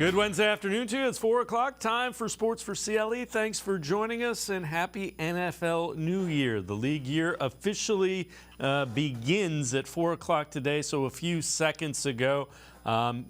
Good Wednesday afternoon to you. It's 4 o'clock. Time for Sports4CLE. Thanks for joining us and happy NFL New Year. The league year officially begins at 4 o'clock today, so a few seconds ago.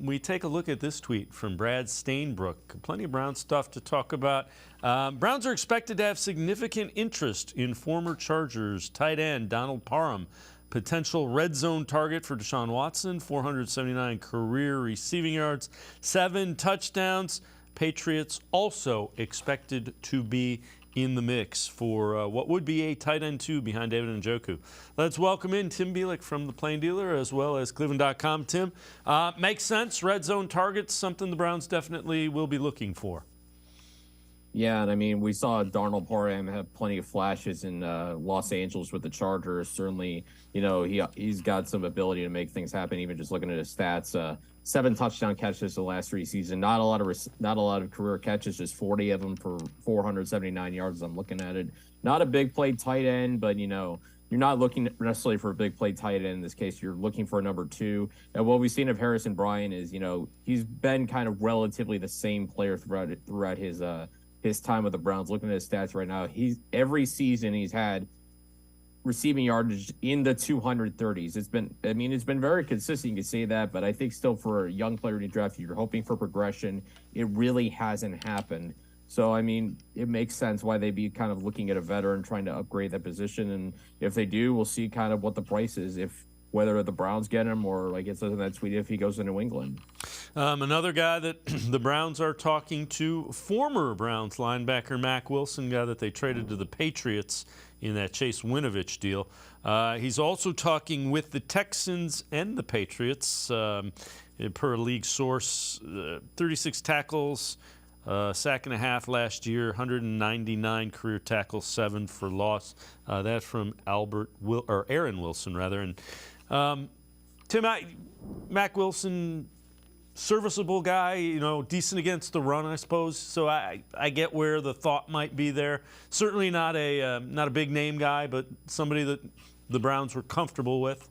We take a look at this tweet from Brad Stainbrook. Plenty of Browns stuff to talk about. Browns are expected to have significant interest in former Chargers tight end Donald Parham. Potential red zone target for Deshaun Watson, 479 career receiving yards, 7 touchdowns. Patriots also expected to be in the mix for what would be a tight end 2 behind David Njoku. Let's welcome in Tim Bielik from the Plain Dealer as well as cleveland.com. Tim, makes sense. Red zone targets, something the Browns definitely will be looking for. Yeah, and I mean, we saw Darnold Parham have plenty of flashes in Los Angeles with the Chargers. Certainly, you know, he's got some ability to make things happen. Even just looking at his stats, 7 touchdown catches the last 3 seasons. Not a lot of career catches, just 40 of them for 479 yards. I'm looking at it. Not a big play tight end, but you know, you're not looking necessarily for a big play tight end in this case. You're looking for a number 2. And what we've seen of Harrison Bryan is, you know, he's been kind of relatively the same player throughout his time with the Browns. Looking at his stats right now, every season he's had receiving yardage in the 230s. It's been very consistent. You can say that, but I think still for a young player in the draft, you're hoping for progression. It really hasn't happened. So, I mean, it makes sense why they'd be kind of looking at a veteran trying to upgrade that position. And if they do, we'll see kind of what the price is, whether the Browns get him or, like it says in that tweet, if he goes to New England. Another guy that the Browns are talking to, former Browns linebacker Mack Wilson, guy that they traded to the Patriots in that Chase Winovich deal. He's also talking with the Texans and the Patriots. Per a league source, 36 tackles, sack and a half last year, 199 career tackles, 7 for loss. That from Aaron Wilson, rather. And Tim, Mack Wilson, serviceable guy, you know, decent against the run, I suppose. So I get where the thought might be there. Certainly not a big name guy, but somebody that the Browns were comfortable with.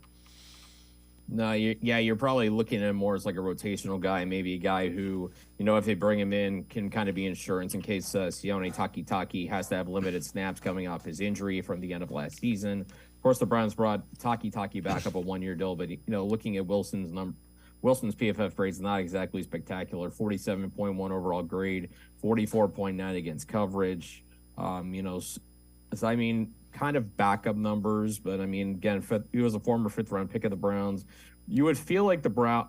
No, you're probably looking at him more as like a rotational guy, maybe a guy who, you know, if they bring him in, can kind of be insurance in case Sione Takitaki has to have limited snaps coming off his injury from the end of last season. Of course, the Browns brought Takitaki back up a 1-year deal, but, you know, looking at Wilson's PFF grade is not exactly spectacular. 47.1 overall grade, 44.9 against coverage. You know, so, I mean, kind of backup numbers, but I mean, again, he was a former 5th-round pick of the Browns. You would feel like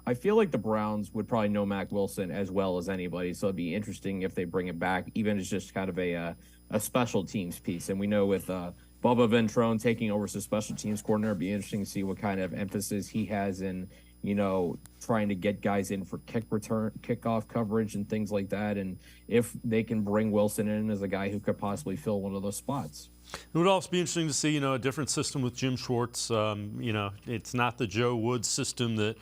I feel like the Browns would probably know Mack Wilson as well as anybody, so it'd be interesting if they bring it back, even as just kind of a special teams piece. And we know with Bubba Ventrone taking over as a special teams coordinator, it'd be interesting to see what kind of emphasis he has in, you know, trying to get guys in for kickoff coverage and things like that. And if they can bring Wilson in as a guy who could possibly fill one of those spots. It would also be interesting to see, you know, a different system with Jim Schwartz. You know, it's not the Joe Woods system that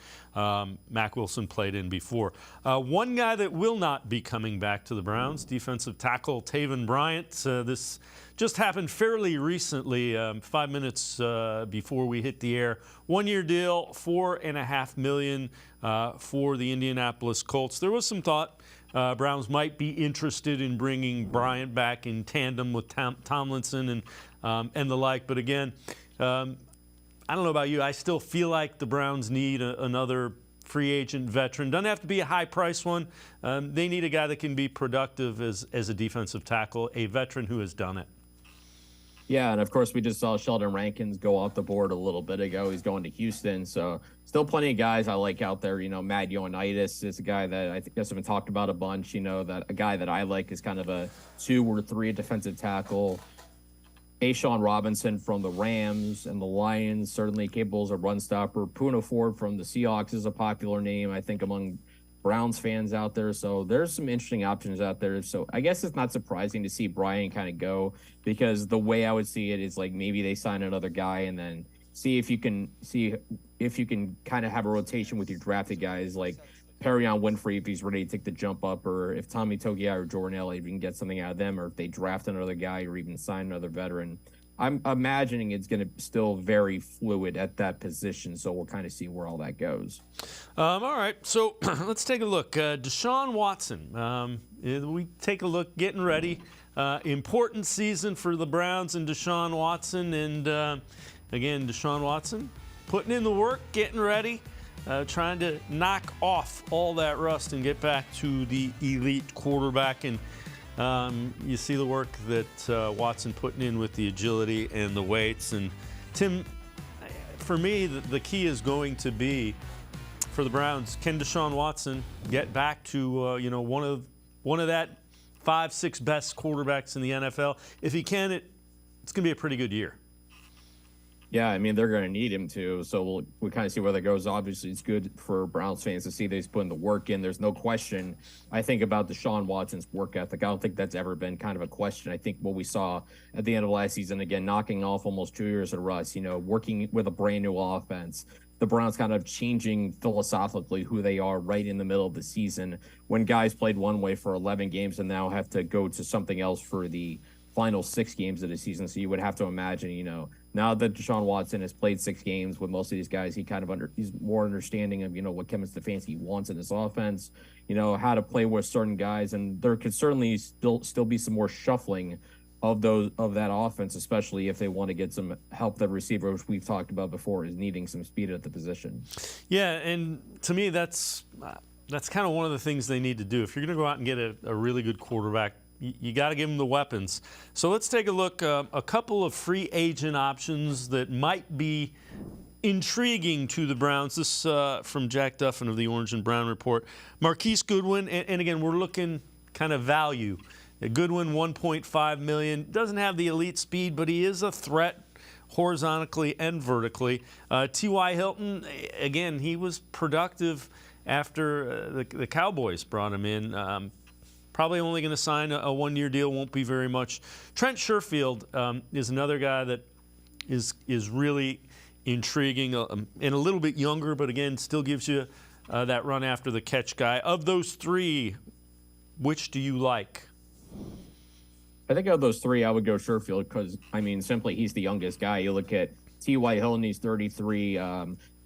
Mack Wilson played in before. One guy that will not be coming back to the Browns, defensive tackle Taven Bryan. This just happened fairly recently, 5 minutes before we hit the air. 1-year deal, $4.5 million for the Indianapolis Colts. There was some thought Browns might be interested in bringing Bryant back in tandem with Tomlinson and the like. But again, I don't know about you. I still feel like the Browns need another free agent veteran. Doesn't have to be a high-priced one. They need a guy that can be productive as a defensive tackle, a veteran who has done it. Yeah, and of course, we just saw Sheldon Rankins go off the board a little bit ago. He's going to Houston, so still plenty of guys I like out there. You know, Matt Ioannidis is a guy that I think has been talked about a bunch. You know, that a guy that I like is kind of a 2 or 3 defensive tackle. Ashawn Robinson from the Rams and the Lions, certainly capable as a run stopper. Poona Ford from the Seahawks is a popular name, I think, among Browns fans out there. So there's some interesting options out there. So I guess it's not surprising to see Bryan kind of go, because the way I would see it is like maybe they sign another guy and then see if you can kind of have a rotation with your drafted guys like Perion Winfrey if he's ready to take the jump up, or if Tommy Togiai or Jordan Elliott, if you can get something out of them, or if they draft another guy or even sign another veteran. I'm imagining it's going to still very fluid at that position. So we'll kind of see where all that goes. All right, so let's take a look. Deshaun Watson. We take a look, getting ready. Important season for the Browns and Deshaun Watson. And again, Deshaun Watson putting in the work, getting ready, trying to knock off all that rust and get back to the elite quarterback. And you see the work that Watson putting in with the agility and the weights. And Tim, for me, the key is going to be for the Browns. Can Deshaun Watson get back to one of that 5-6 best quarterbacks in the NFL? If he can, it's going to be a pretty good year. Yeah, I mean, they're going to need him to. So we'll kind of see where that goes. Obviously, it's good for Browns fans to see that he's putting the work in. There's no question, I think, about Deshaun Watson's work ethic. I don't think that's ever been kind of a question. I think what we saw at the end of last season, again, knocking off almost 2 years of rust, working with a brand new offense, the Browns kind of changing philosophically who they are right in the middle of the season when guys played one way for 11 games and now have to go to something else for the final 6 games of the season. So you would have to imagine, now that Deshaun Watson has played 6 games with most of these guys, he kind of he's more understanding of, what Kevin Stefanski wants in his offense, how to play with certain guys. And there could certainly still be some more shuffling of that offense, especially if they want to get some help. The receiver, which we've talked about before, is needing some speed at the position. Yeah, and to me, that's kind of one of the things they need to do. If you're going to go out and get a really good quarterback, you got to give them the weapons. So let's take a look. A couple of free agent options that might be intriguing to the Browns. This from Jack Duffin of the Orange and Brown Report. Marquise Goodwin, and again, we're looking kind of value. Goodwin, $1.5 million. Doesn't have the elite speed, but he is a threat horizontally and vertically. T.Y. Hilton, again, he was productive after the Cowboys brought him in. Probably only going to sign a one-year deal, won't be very much. Trent Sherfield is another guy that is really intriguing and a little bit younger, but again, still gives you that run after the catch guy. Of those 3, which do you like? I think of those 3, I would go Sherfield because, simply he's the youngest guy. You look at T.Y. Hilton, he's 33.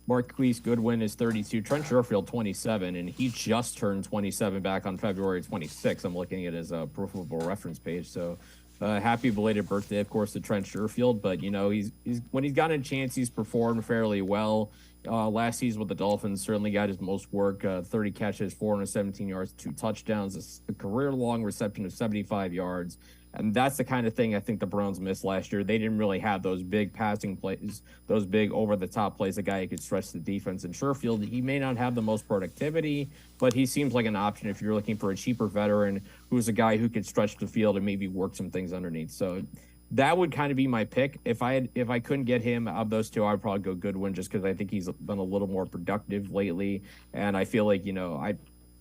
Marquise Goodwin is 32. Trent Sherfield, 27, and he just turned 27 back on February 26. I'm looking at his Pro Reference page. So happy belated birthday, of course, to Trent Sherfield. But, he's when he's gotten a chance, he's performed fairly well. Last season with the Dolphins, certainly got his most work, 30 catches, 417 yards, 2 touchdowns, a career-long reception of 75 yards. And that's the kind of thing I think the Browns missed last year. They didn't really have those big passing plays, those big over-the-top plays, a guy who could stretch the defense. And Sherfield, he may not have the most productivity, but he seems like an option if you're looking for a cheaper veteran who's a guy who could stretch the field and maybe work some things underneath. So that would kind of be my pick. If I couldn't get him of those 2, I'd probably go Goodwin just because I think he's been a little more productive lately. And I feel like,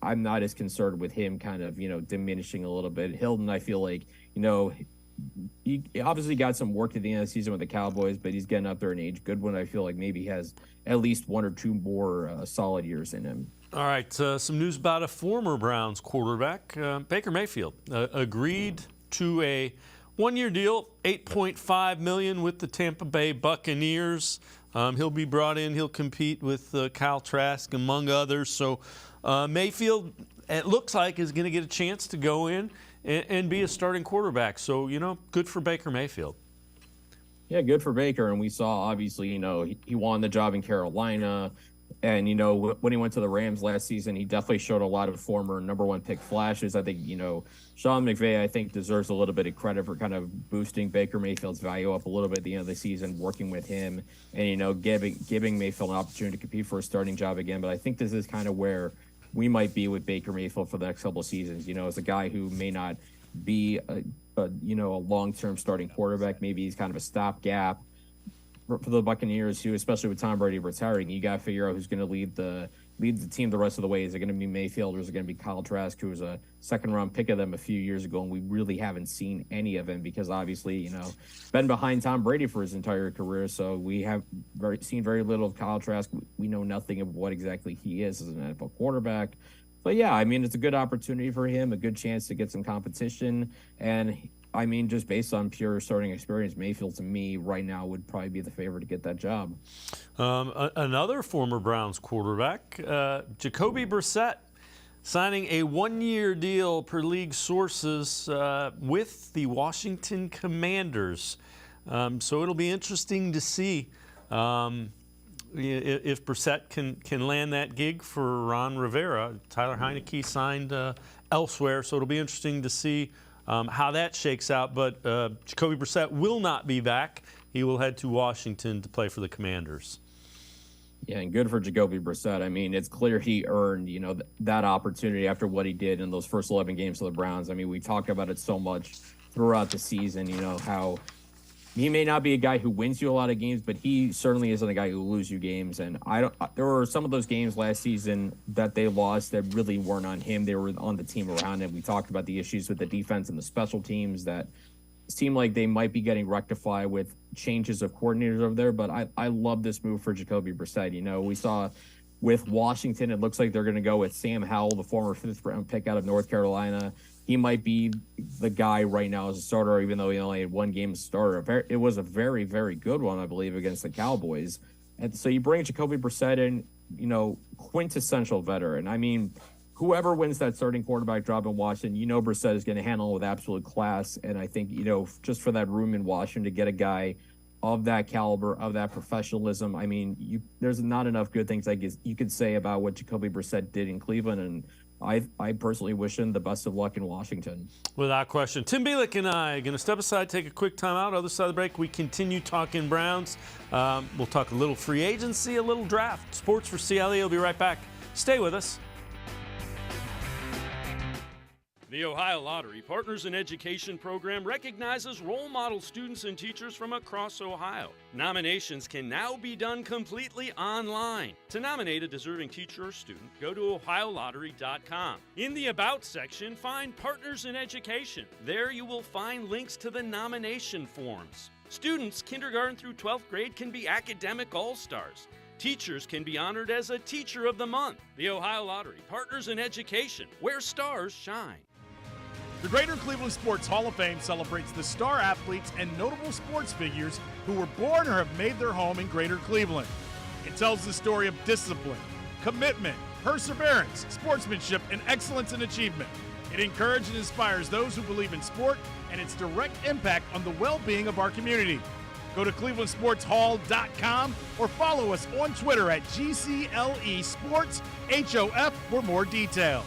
I'm not as concerned with him kind of, diminishing a little bit. Hilton, I feel like, he obviously got some work at the end of the season with the Cowboys, but he's getting up there in age. Goodwin, I feel like maybe has at least 1 or 2 more solid years in him. All right, some news about a former Browns quarterback, Baker Mayfield, agreed to a one-year deal, $8.5 million with the Tampa Bay Buccaneers. He'll be brought in. He'll compete with Kyle Trask, among others. So Mayfield, it looks like, is going to get a chance to go in and be a starting quarterback. So, good for Baker Mayfield. Yeah, good for Baker. And we saw, obviously, he won the job in Carolina. And, when he went to the Rams last season, he definitely showed a lot of former number 1 pick flashes. I think, Sean McVay, I think, deserves a little bit of credit for kind of boosting Baker Mayfield's value up a little bit at the end of the season, working with him and, giving Mayfield an opportunity to compete for a starting job again. But I think this is kind of where we might be with Baker Mayfield for the next couple of seasons. As a guy who may not be a long-term starting quarterback. Maybe he's kind of a stopgap for the Buccaneers, who, especially with Tom Brady retiring, you got to figure out who's going to lead the team the rest of the way. Is it going to be Mayfield, or is it going to be Kyle Trask, who was a second-round pick of them a few years ago, and we really haven't seen any of him because obviously, been behind Tom Brady for his entire career, so we have seen very little of Kyle Trask. We know nothing of what exactly he is as an NFL quarterback. But yeah, I mean, it's a good opportunity for him, a good chance to get some competition, and I mean, just based on pure starting experience, Mayfield to me right now would probably be the favorite to get that job. Another former Browns quarterback, Jacoby Brissett, signing a one-year deal per league sources with the Washington Commanders. So it'll be interesting to see if Brissett can land that gig for Ron Rivera. Tyler Heineke signed elsewhere, so it'll be interesting to see how that shakes out. But Jacoby Brissett will not be back. He will head to Washington to play for the Commanders. Yeah, and good for Jacoby Brissett. I mean, it's clear he earned, that opportunity after what he did in those first 11 games for the Browns. I mean, we talked about it so much throughout the season, how he may not be a guy who wins you a lot of games, but he certainly isn't a guy who loses you games. And there were some of those games last season that they lost that really weren't on him. They were on the team around him. We talked about the issues with the defense and the special teams that seem like they might be getting rectified with changes of coordinators over there. But I love this move for Jacoby Brissett. We saw with Washington, it looks like they're going to go with Sam Howell, the former 5th-round pick out of North Carolina. He might be the guy right now as a starter, even though he only had one game as a starter. It was a very, very good one, I believe, against the Cowboys. And so you bring Jacoby Brissett in, quintessential veteran. I mean, whoever wins that starting quarterback job in Washington, Brissett is going to handle it with absolute class. And I think, just for that room in Washington to get a guy of that caliber, of that professionalism, I mean, there's not enough good things I guess you could say about what Jacoby Brissett did in Cleveland. And I personally wish him the best of luck in Washington. Without question. Tim Bielik and I are going to step aside, take a quick time out. Other side of the break, we continue talking Browns. We'll talk a little free agency, a little draft. Sports for CLE. We'll be right back. Stay with us. The Ohio Lottery Partners in Education program recognizes role model students and teachers from across Ohio. Nominations can now be done completely online. To nominate a deserving teacher or student, go to ohiolottery.com. In the About section, find Partners in Education. There you will find links to the nomination forms. Students, kindergarten through 12th grade, can be academic all-stars. Teachers can be honored as a Teacher of the Month. The Ohio Lottery Partners in Education, where stars shine. The Greater Cleveland Sports Hall of Fame celebrates the star athletes and notable sports figures who were born or have made their home in Greater Cleveland. It tells the story of discipline, commitment, perseverance, sportsmanship, and excellence in achievement. It encourages and inspires those who believe in sport and its direct impact on the well-being of our community. Go to clevelandsportshall.com or follow us on Twitter at GCLE Sports HOF for more details.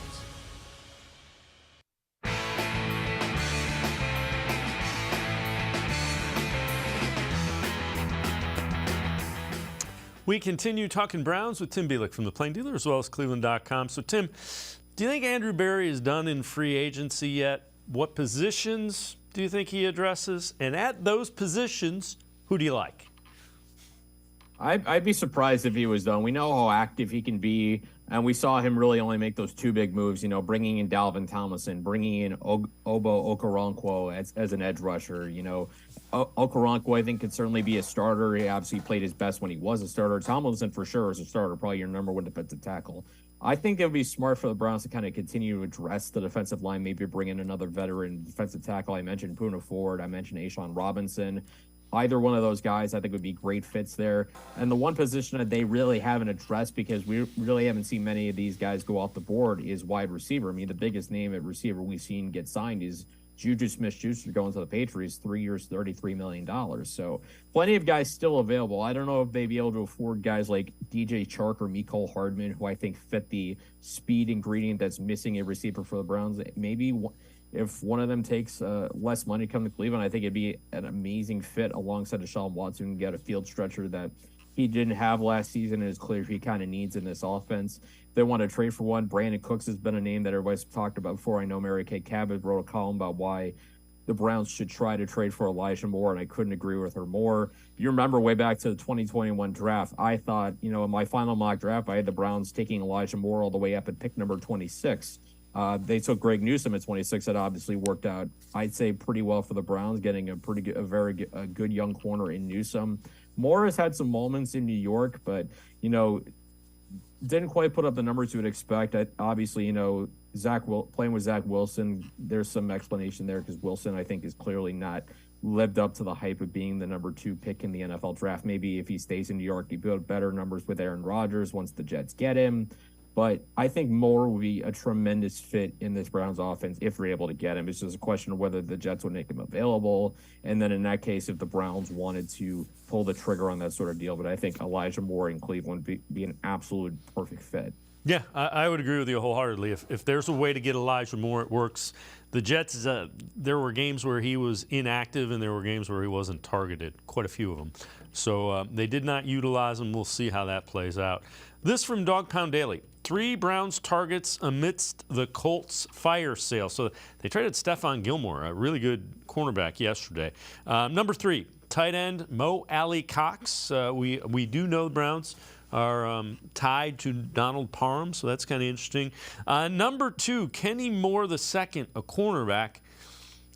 We continue talking Browns with Tim Bielik from the Plain Dealer as well as cleveland.com. So, Tim, do you think Andrew Berry is done in free agency yet? What positions do you think he addresses? And at those positions, who do you like? I'd be surprised if he was done. We know how active he can be, and we saw him really only make those two big moves, bringing in Dalvin Tomlinson, bringing in Obo Okoronkwo as an edge rusher. Okoronkwo, I think, could certainly be a starter. He obviously played his best when he was a starter. Tomlinson, for sure, is a starter, probably your number one defensive tackle. I think it would be smart for the Browns to kind of continue to address the defensive line, maybe bring in another veteran defensive tackle. I mentioned Poona Ford. I mentioned Ashawn Robinson. Either one of those guys, I think, would be great fits there. And the one position that they really haven't addressed, because we really haven't seen many of these guys go off the board, is wide receiver. I mean, the biggest name at receiver we've seen get signed is Juju Smith-Schuster going to the Patriots, 3 years, $33 million. So plenty of guys still available. I don't know if they'd be able to afford guys like DJ Chark or Mecole Hardman, who I think fit the speed ingredient that's missing a receiver for the Browns. Maybe if one of them takes less money to come to Cleveland, I think it'd be an amazing fit alongside Deshaun Watson and get a field stretcher that he didn't have last season and is clear he kind of needs in this offense. They want to trade for one. Brandon Cooks has been a name that everybody's talked about before. I know Mary Kay Cabot wrote a column about why the Browns should try to trade for Elijah Moore, and I couldn't agree with her more. You remember way back to the 2021 draft, I thought, in my final mock draft, I had the Browns taking Elijah Moore all the way up at pick number 26. They took Greg Newsome at 26. That obviously worked out, I'd say, pretty well for the Browns, getting a very good young corner in Newsome. Moore has had some moments in New York, but, didn't quite put up the numbers you would expect. Obviously, you know, playing with Zach Wilson, there's some explanation there because Wilson, I think, is clearly not lived up to the hype of being the number 2 pick in the NFL draft. Maybe if he stays in New York, he build better numbers with Aaron Rodgers once the Jets get him. But I think Moore will be a tremendous fit in this Browns offense if we're able to get him. It's just a question of whether the Jets would make him available. And then in that case, if the Browns wanted to pull the trigger on that sort of deal. But I think Elijah Moore in Cleveland be an absolute perfect fit. Yeah, I would agree with you wholeheartedly. If there's a way to get Elijah Moore, it works. The Jets, there were games where he was inactive and there were games where he wasn't targeted, quite a few of them. So they did not utilize him. We'll see how that plays out. This from Dog Pound Daily. 3 Browns targets amidst the Colts fire sale. So they traded Stephon Gilmore, a really good cornerback, yesterday. Number 3, tight end Mo Alley Cox. We do know the Browns are tied to Donald Parham, so that's kind of interesting. Number 2, Kenny Moore II, a cornerback.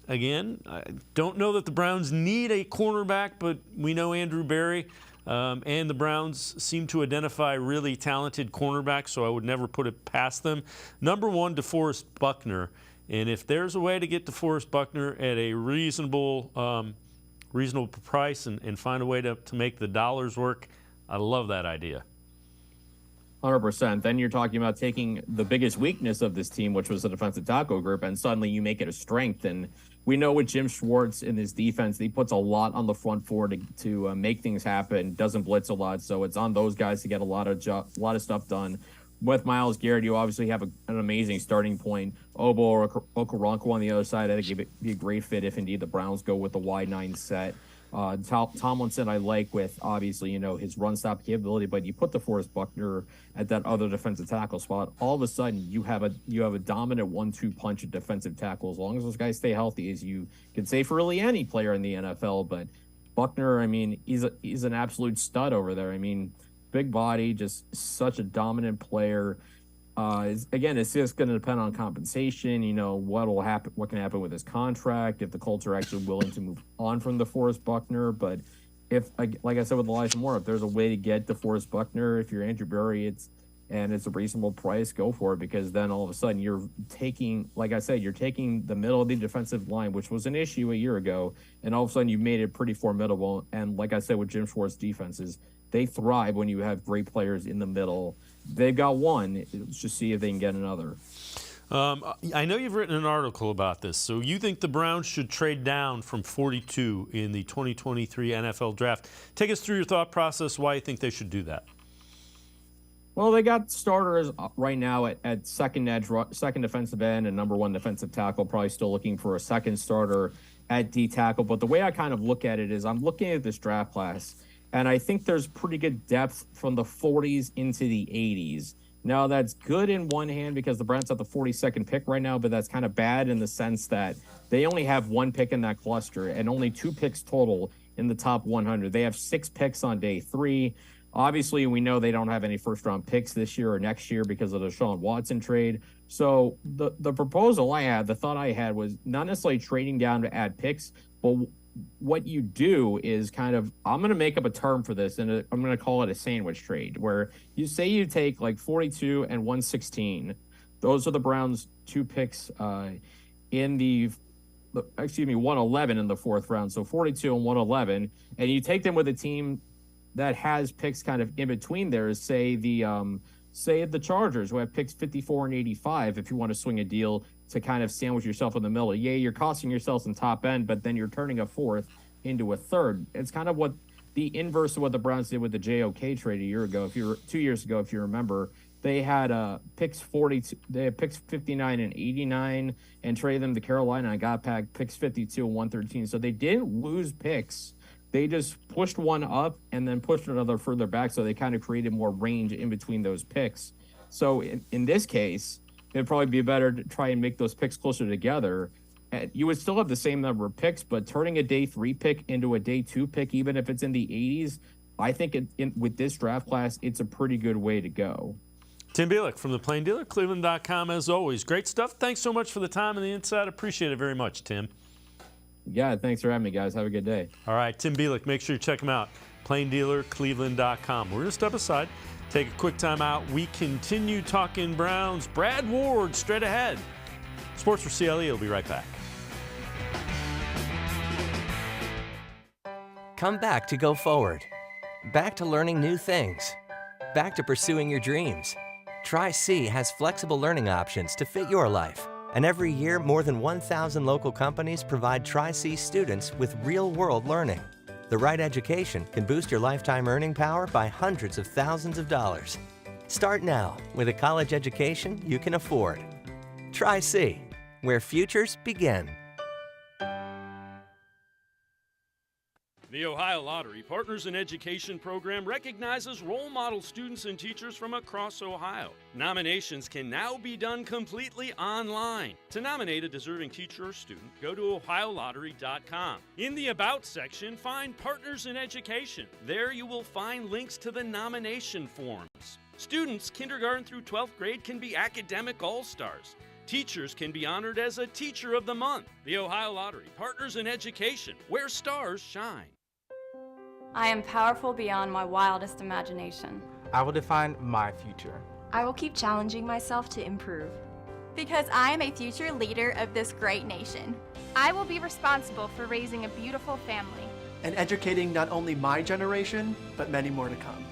Again, I don't know that the Browns need a cornerback, but we know Andrew Berry and the Browns seem to identify really talented cornerbacks, so I would never put it past them. Number 1, DeForest Buckner. And if there's a way to get DeForest Buckner at a reasonable price and find a way to make the dollars work, I love that idea. 100%. Then you're talking about taking the biggest weakness of this team, which was the defensive tackle group, and suddenly you make it a strength. And we know with Jim Schwartz in his defense, he puts a lot on the front four to make things happen, doesn't blitz a lot. So it's on those guys to get a lot of stuff done. With Myles Garrett, you obviously have an amazing starting point. Obo or Okoronkwo on the other side, I think it'd be a great fit if indeed the Browns go with the wide 9 set. Tomlinson I like with, obviously, you know, his run stop capability, but you put DeForest Buckner at that other defensive tackle spot, all of a sudden you have a dominant 1-2 punch at defensive tackle, as long as those guys stay healthy, as you can say for really any player in the NFL. But Buckner, I mean, he's an absolute stud over there. I mean, big body, just such a dominant player. Again, it's just going to depend on compensation. You know, what can happen with his contract, if the Colts are actually willing to move on from DeForest Buckner. But if, like I said with Elijah Moore, if there's a way to get DeForest Buckner, if you're Andrew Berry, it's a reasonable price, go for it, because then all of a sudden you're taking, like I said, you're taking the middle of the defensive line, which was an issue a year ago, and all of a sudden you've made it pretty formidable. And like I said with Jim Schwartz defenses, they thrive when you have great players in the middle. They've got one. Let's just see if they can get another. I know you've written an article about this. So you think the Browns should trade down from 42 in the 2023 NFL Draft. Take us through your thought process, why you think they should do that. Well, they got starters right now at second defensive end and number 1 defensive tackle, probably still looking for a second starter at D tackle. But the way I kind of look at it is I'm looking at this draft class, and I think there's pretty good depth from the 40s into the 80s. Now, that's good in one hand because the Browns have the 42nd pick right now, but that's kind of bad in the sense that they only have 1 pick in that cluster and only 2 picks total in the top 100. They have 6 picks on day 3. Obviously, we know they don't have any first-round picks this year or next year because of the Deshaun Watson trade. So the proposal I had, the thought I had was not necessarily trading down to add picks, but what you do is kind of, I'm going to make up a term for this, and I'm going to call it a sandwich trade, where you say you take like 42 and 116. Those are the Browns' 2 picks in the 111 in the 4th round. So 42 and 111, and you take them with a team that has picks kind of in between there, say the Chargers, who have picks 54 and 85, if you want to swing a deal to kind of sandwich yourself in the middle. Yeah, you're costing yourself some top end, but then you're turning a 4th into a 3rd. It's kind of what the inverse of what the Browns did with the JOK trade 2 years ago, if you remember. They had picks 59 and 89 and traded them to Carolina and got back picks 52 and 113. So they didn't lose picks. They just pushed one up and then pushed another further back, so they kind of created more range in between those picks. So in this case, it'd probably be better to try and make those picks closer together. You would still have the same number of picks, but turning a day 3 pick into a day 2 pick, even if it's in the 80s, I think with this draft class, it's a pretty good way to go. Tim Bielik from the Plain Dealer, cleveland.com, as always. Great stuff. Thanks so much for the time and the insight. Appreciate it very much, Tim. Yeah, thanks for having me, guys. Have a good day. All right, Tim Bielik, make sure you check him out. plain dealer, cleveland.com. We're going to step aside, take a quick time out. We continue talking Browns. Brad Ward straight ahead. Sports for CLE will be right back. Come back to go forward. Back to learning new things. Back to pursuing your dreams. Tri-C has flexible learning options to fit your life. And every year, more than 1,000 local companies provide Tri-C students with real-world learning. The right education can boost your lifetime earning power by hundreds of thousands of dollars. Start now with a college education you can afford. Tri-C, where futures begin. The Ohio Lottery Partners in Education program recognizes role model students and teachers from across Ohio. Nominations can now be done completely online. To nominate a deserving teacher or student, go to ohiolottery.com. In the About section, find Partners in Education. There you will find links to the nomination forms. Students, kindergarten through 12th grade, can be academic all-stars. Teachers can be honored as a Teacher of the Month. The Ohio Lottery Partners in Education, where stars shine. I am powerful beyond my wildest imagination. I will define my future. I will keep challenging myself to improve. Because I am a future leader of this great nation. I will be responsible for raising a beautiful family. And educating not only my generation, but many more to come.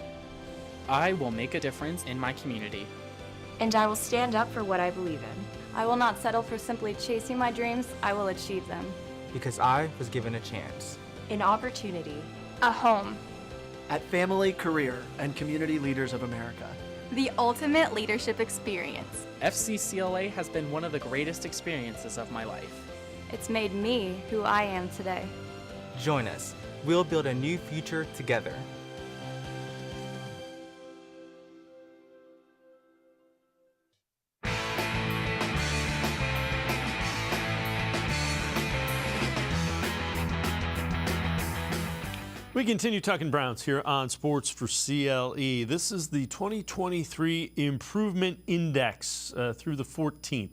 I will make a difference in my community. And I will stand up for what I believe in. I will not settle for simply chasing my dreams. I will achieve them. Because I was given a chance. An opportunity. A home. At Family, Career, and Community Leaders of America. The ultimate leadership experience. FCCLA has been one of the greatest experiences of my life. It's made me who I am today. Join us. We'll build a new future together. We continue talking Browns here on Sports for CLE. This is the 2023 Improvement Index through the 14th.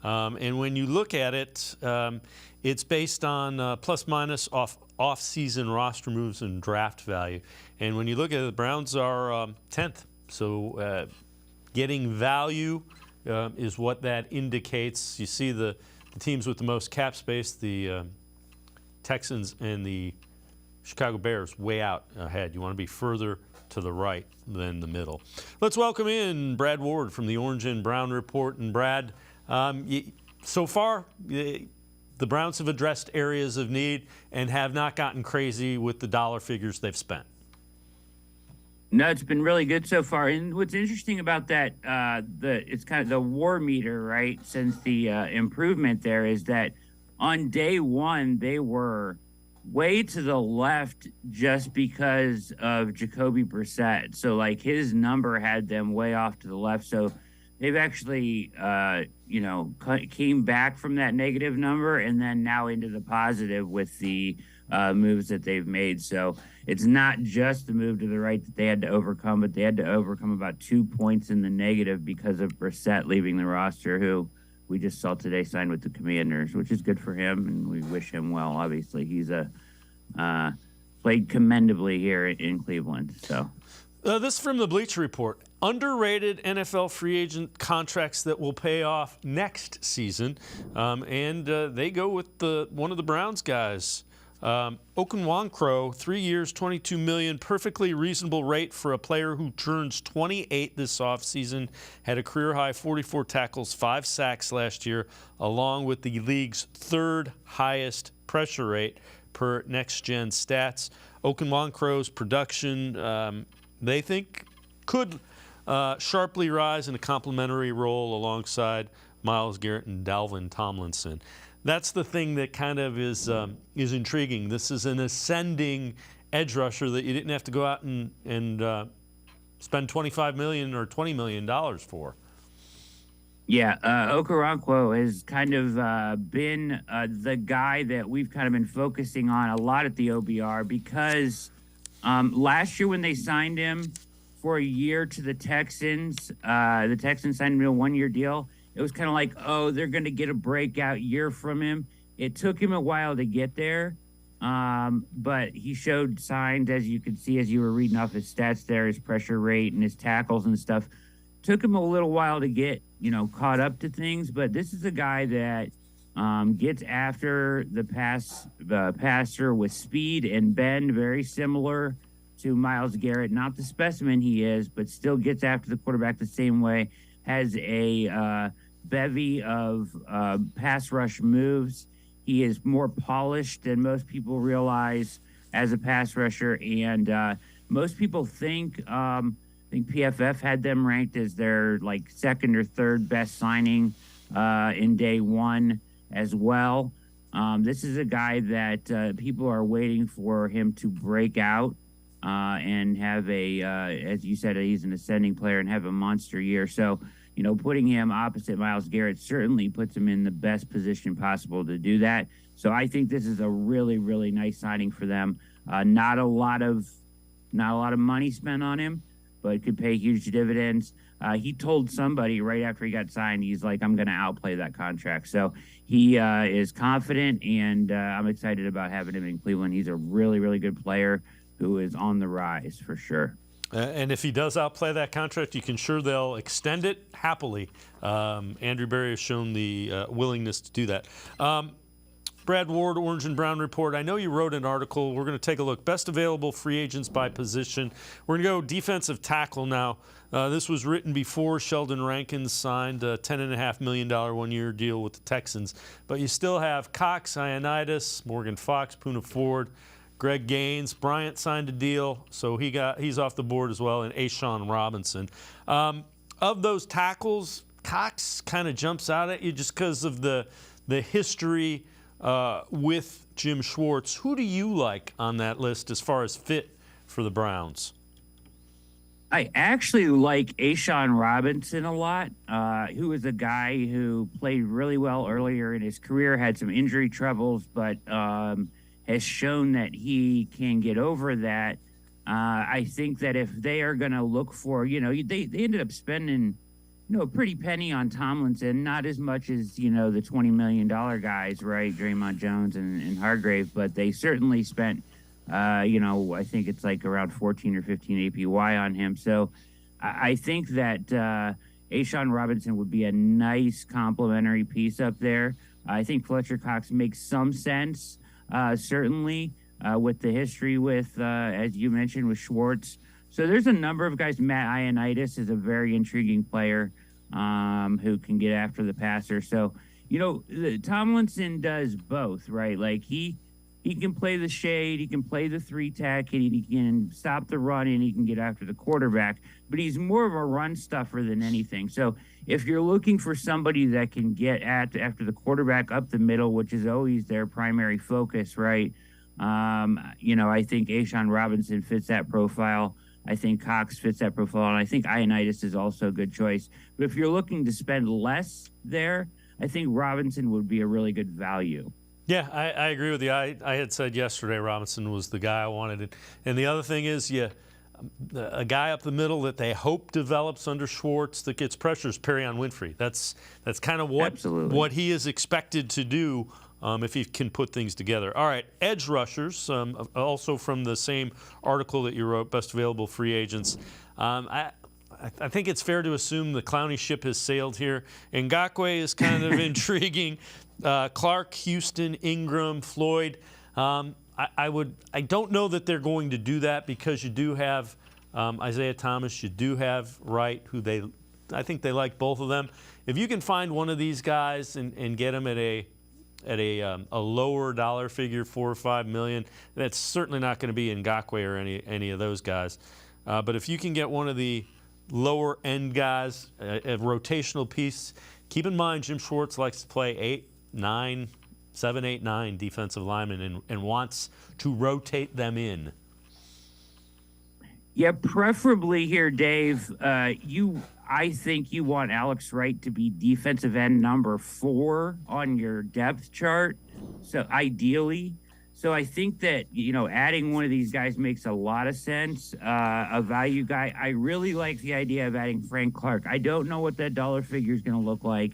And when you look at it, it's based on plus minus off-season roster moves and draft value. And when you look at it, the Browns are 10th. So getting value is what that indicates. You see the teams with the most cap space, the Texans and the Chicago Bears, way out ahead. You want to be further to the right than the middle. Let's welcome in Brad Ward from the Orange and Brown Report. And Brad, so far, the Browns have addressed areas of need and have not gotten crazy with the dollar figures they've spent. No, it's been really good so far. And what's interesting about that, it's kind of the war meter, right? Since the improvement there is that on day one, they were way to the left just because of Jacoby Brissett. So, like, his number had them way off to the left. So they've actually, came back from that negative number and then now into the positive with the moves that they've made. So it's not just the move to the right that they had to overcome, but they had to overcome about 2 points in the negative because of Brissett leaving the roster, who we just saw today signed with the Commanders, which is good for him, and we wish him well. Obviously, he's played commendably here in Cleveland. So, this is from the Bleacher Report. Underrated NFL free agent contracts that will pay off next season, and they go with one of the Browns guys. Okunwankwo, 3 years, $22 million, perfectly reasonable rate for a player who turns 28 this offseason, had a career-high 44 tackles, 5 sacks last year, along with the league's third highest pressure rate per next-gen stats. Okunwankwo's production, they think, could sharply rise in a complementary role alongside Myles Garrett and Dalvin Tomlinson. That's the thing that kind of is intriguing. This is an ascending edge rusher that you didn't have to go out and spend $25 million or $20 million for. Yeah, Okoronkwo has kind of been the guy that we've kind of been focusing on a lot at the OBR because last year when they signed him for a year to the Texans signed him to a one-year deal. It was kind of like, oh, they're going to get a breakout year from him. It took him a while to get there. But he showed signs, as you could see, as you were reading off his stats there, his pressure rate and his tackles and stuff. Took him a little while to get, caught up to things, but this is a guy that gets after the passer with speed and bend, very similar to Myles Garrett. Not the specimen he is, but still gets after the quarterback the same way. Has a bevy of pass rush moves. He is more polished than most people realize as a pass rusher, and most people think I think PFF had them ranked as their second or third best signing in day one as well. This is a guy that people are waiting for him to break out and have as you said, he's an ascending player and have a monster year. So, putting him opposite Myles Garrett certainly puts him in the best position possible to do that. So I think this is a really, really nice signing for them. Not a lot of money spent on him, but could pay huge dividends. He told somebody right after he got signed, he's like, I'm going to outplay that contract. So he is confident, and I'm excited about having him in Cleveland. He's a really, really good player who is on the rise for sure. And if he does outplay that contract, you can sure they'll extend it happily. Andrew Berry has shown the willingness to do that. Brad Ward, Orange and Brown Report. I know you wrote an article. We're going to take a look. Best available free agents by position. We're going to go defensive tackle now. This was written before Sheldon Rankins signed a $10.5 million one-year deal with the Texans. But you still have Cox, Ioannidis, Morgan Fox, Poona Ford, Greg Gaines. Bryant signed a deal, so he's off the board as well, and Ashawn Robinson. Of those tackles, Cox kind of jumps out at you just because of the history with Jim Schwartz. Who do you like on that list as far as fit for the Browns? I actually like Ashawn Robinson a lot, who is a guy who played really well earlier in his career, had some injury troubles, but has shown that he can get over that. I think that if they are going to look for, they ended up spending, a pretty penny on Tomlinson, not as much as, the $20 million guys, right? Draymond Jones and Hargrave, but they certainly spent, I think it's like around 14 or 15 APY on him. So I think that Ashawn Robinson would be a nice complementary piece up there. I think Fletcher Cox makes some sense. Certainly, with the history with, as you mentioned, with Schwartz. So there's a number of guys. Matt Ioannidis is a very intriguing player who can get after the passer. So, Tomlinson does both, right? Like he can play the shade, he can play the three-tech, and he can stop the run, and he can get after the quarterback. But he's more of a run stuffer than anything. So if you're looking for somebody that can get after the quarterback up the middle, which is always their primary focus, right? I think Ashawn Robinson fits that profile. I think Cox fits that profile, and I think Ioannidis is also a good choice. But if you're looking to spend less there, I think Robinson would be a really good value. Yeah, I agree with you. I had said yesterday Robinson was the guy I wanted. And the other thing is, a guy up the middle that they hope develops under Schwartz that gets pressure is Perrion Winfrey. That's kind of what he is expected to do if he can put things together. All right, edge rushers, also from the same article that you wrote, best available free agents. I think it's fair to assume the Clowney ship has sailed here. Ngakoue is kind of intriguing. Clark, Houston, Ingram, Floyd. I don't know that they're going to do that because you do have Isaiah Thomas, you do have Wright, who I think they like both of them. If you can find one of these guys and get them at a lower dollar figure, $4 or $5 million, that's certainly not going to be Ngakoue or any of those guys. But if you can get one of the lower end guys, a rotational piece, keep in mind Jim Schwartz likes to play 7, 8, 9 defensive linemen and wants to rotate them in. Yeah, preferably here, Dave. I think you want Alex Wright to be defensive end number 4 on your depth chart. So ideally, I think that adding one of these guys makes a lot of sense. A value guy. I really like the idea of adding Frank Clark. I don't know what that dollar figure is going to look like.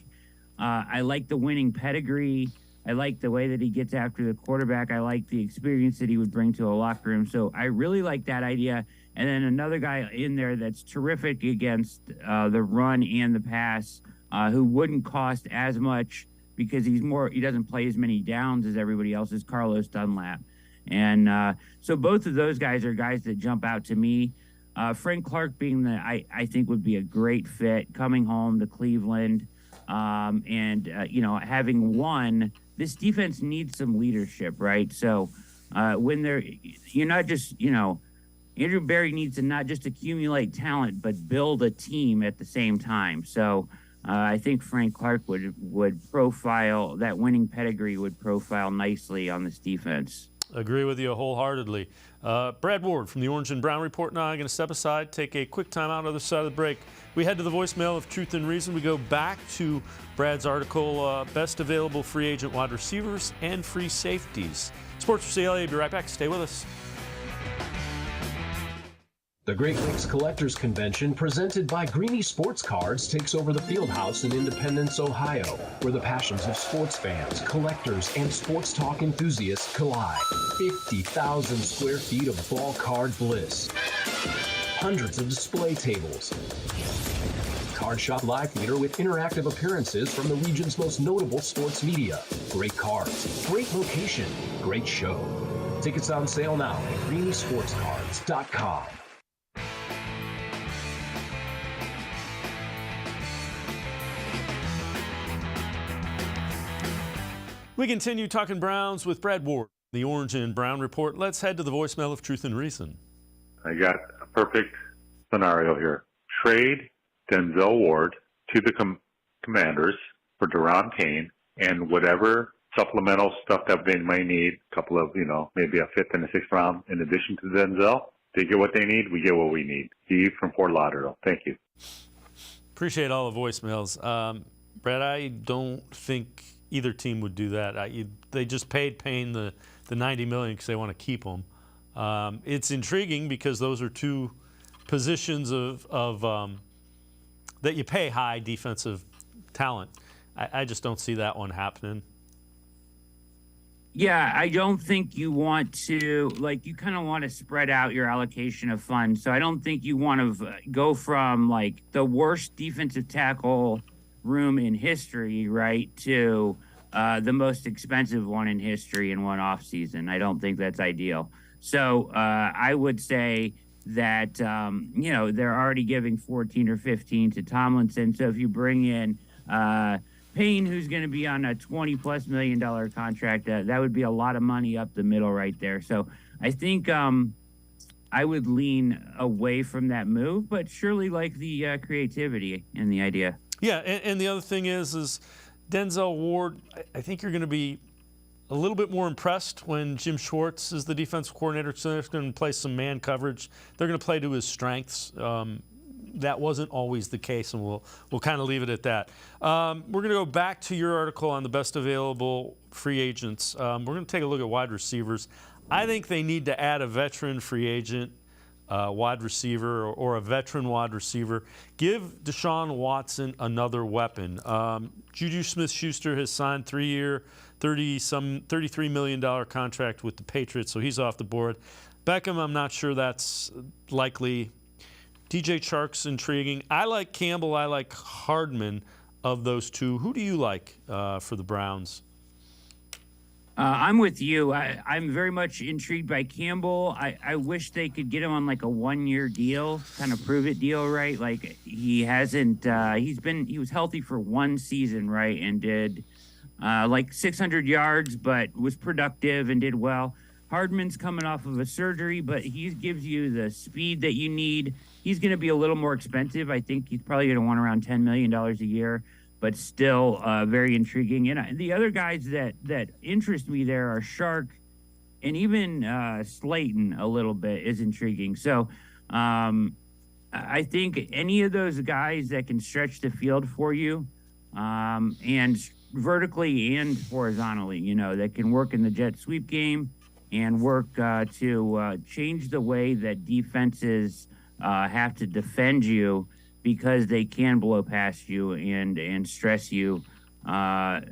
I like the winning pedigree. I like the way that he gets after the quarterback. I like the experience that he would bring to a locker room. So I really like that idea. And then another guy in there that's terrific against the run and the pass, who wouldn't cost as much because he doesn't play as many downs as everybody else, is Carlos Dunlap. And so both of those guys are guys that jump out to me. Frank Clark being I think would be a great fit coming home to Cleveland. Having won, this defense needs some leadership, right? So you're not just, Andrew Berry needs to not just accumulate talent, but build a team at the same time. So I think Frank Clark would profile, that winning pedigree would profile nicely on this defense. Agree with you wholeheartedly. Brad Ward from the Orange and Brown Report now. I'm going to step aside, take a quick time out on the other side of the break. We head to the voicemail of Truth and Reason. We go back to Brad's article, Best Available Free Agent Wide Receivers and Free Safeties. Sports4CLE, be right back. Stay with us. The Great Lakes Collectors Convention, presented by Greeny Sports Cards, takes over the Fieldhouse in Independence, Ohio, where the passions of sports fans, collectors, and sports talk enthusiasts collide. 50,000 square feet of ball card bliss. Hundreds of display tables. Card Shop Live Theater with interactive appearances from the region's most notable sports media. Great cards, great location, great show. Tickets on sale now at greenysportscards.com. We continue talking Browns with Brad Ward, the Orange and Brown Report. Let's head to the voicemail of Truth and Reason. I got a perfect scenario here. Trade Denzel Ward to the Commanders for Deron Kane and whatever supplemental stuff that they might need, a couple of, maybe a fifth and a sixth round in addition to Denzel. They get what they need, we get what we need. Steve from Fort Lauderdale. Thank you. Appreciate all the voicemails. Brad, I don't think either team would do that. They just paid Payne the $90 million because they want to keep him. It's intriguing because those are two positions of that you pay high defensive talent. I just don't see that one happening. Yeah, I don't think you want to, you kind of want to spread out your allocation of funds. So I don't think you want to go from, the worst defensive tackle room in history, right, to the most expensive one in history in one offseason. I don't think that's ideal. So I would say that, they're already giving 14 or 15 to Tomlinson. So if you bring in Payne, who's going to be on a $20+ million contract, that would be a lot of money up the middle right there. So I think I would lean away from that move, but surely like the creativity and the idea. Yeah, and the other thing is Denzel Ward, I think you're going to be a little bit more impressed when Jim Schwartz is the defensive coordinator. So they're going to play some man coverage. They're going to play to his strengths. That wasn't always the case, and we'll kind of leave it at that. We're going to go back to your article on the best available free agents. We're going to take a look at wide receivers. I think they need to add a veteran free agent wide receiver or a veteran wide receiver. Give Deshaun Watson another weapon. Juju Smith-Schuster has signed 3-year, $33 million contract with the Patriots, so he's off the board. Beckham, I'm not sure that's likely. DJ Chark's intriguing. I like Campbell. I like Hardman of those two. Who do you like for the Browns? I'm with you. I'm very much intrigued by Campbell. I wish they could get him on a 1-year deal, kind of prove it deal, right? He hasn't. He was healthy for one season, right, and did 600 yards, but was productive and did well. Hardman's coming off of a surgery, but he gives you the speed that you need. He's going to be a little more expensive. I think he's probably going to want around $10 million a year, but still very intriguing. And the other guys that interest me there are Shark and even Slayton a little bit is intriguing. So I think any of those guys that can stretch the field for you and vertically and horizontally, that can work in the jet sweep game and work to change the way that defenses have to defend you because they can blow past you and stress you down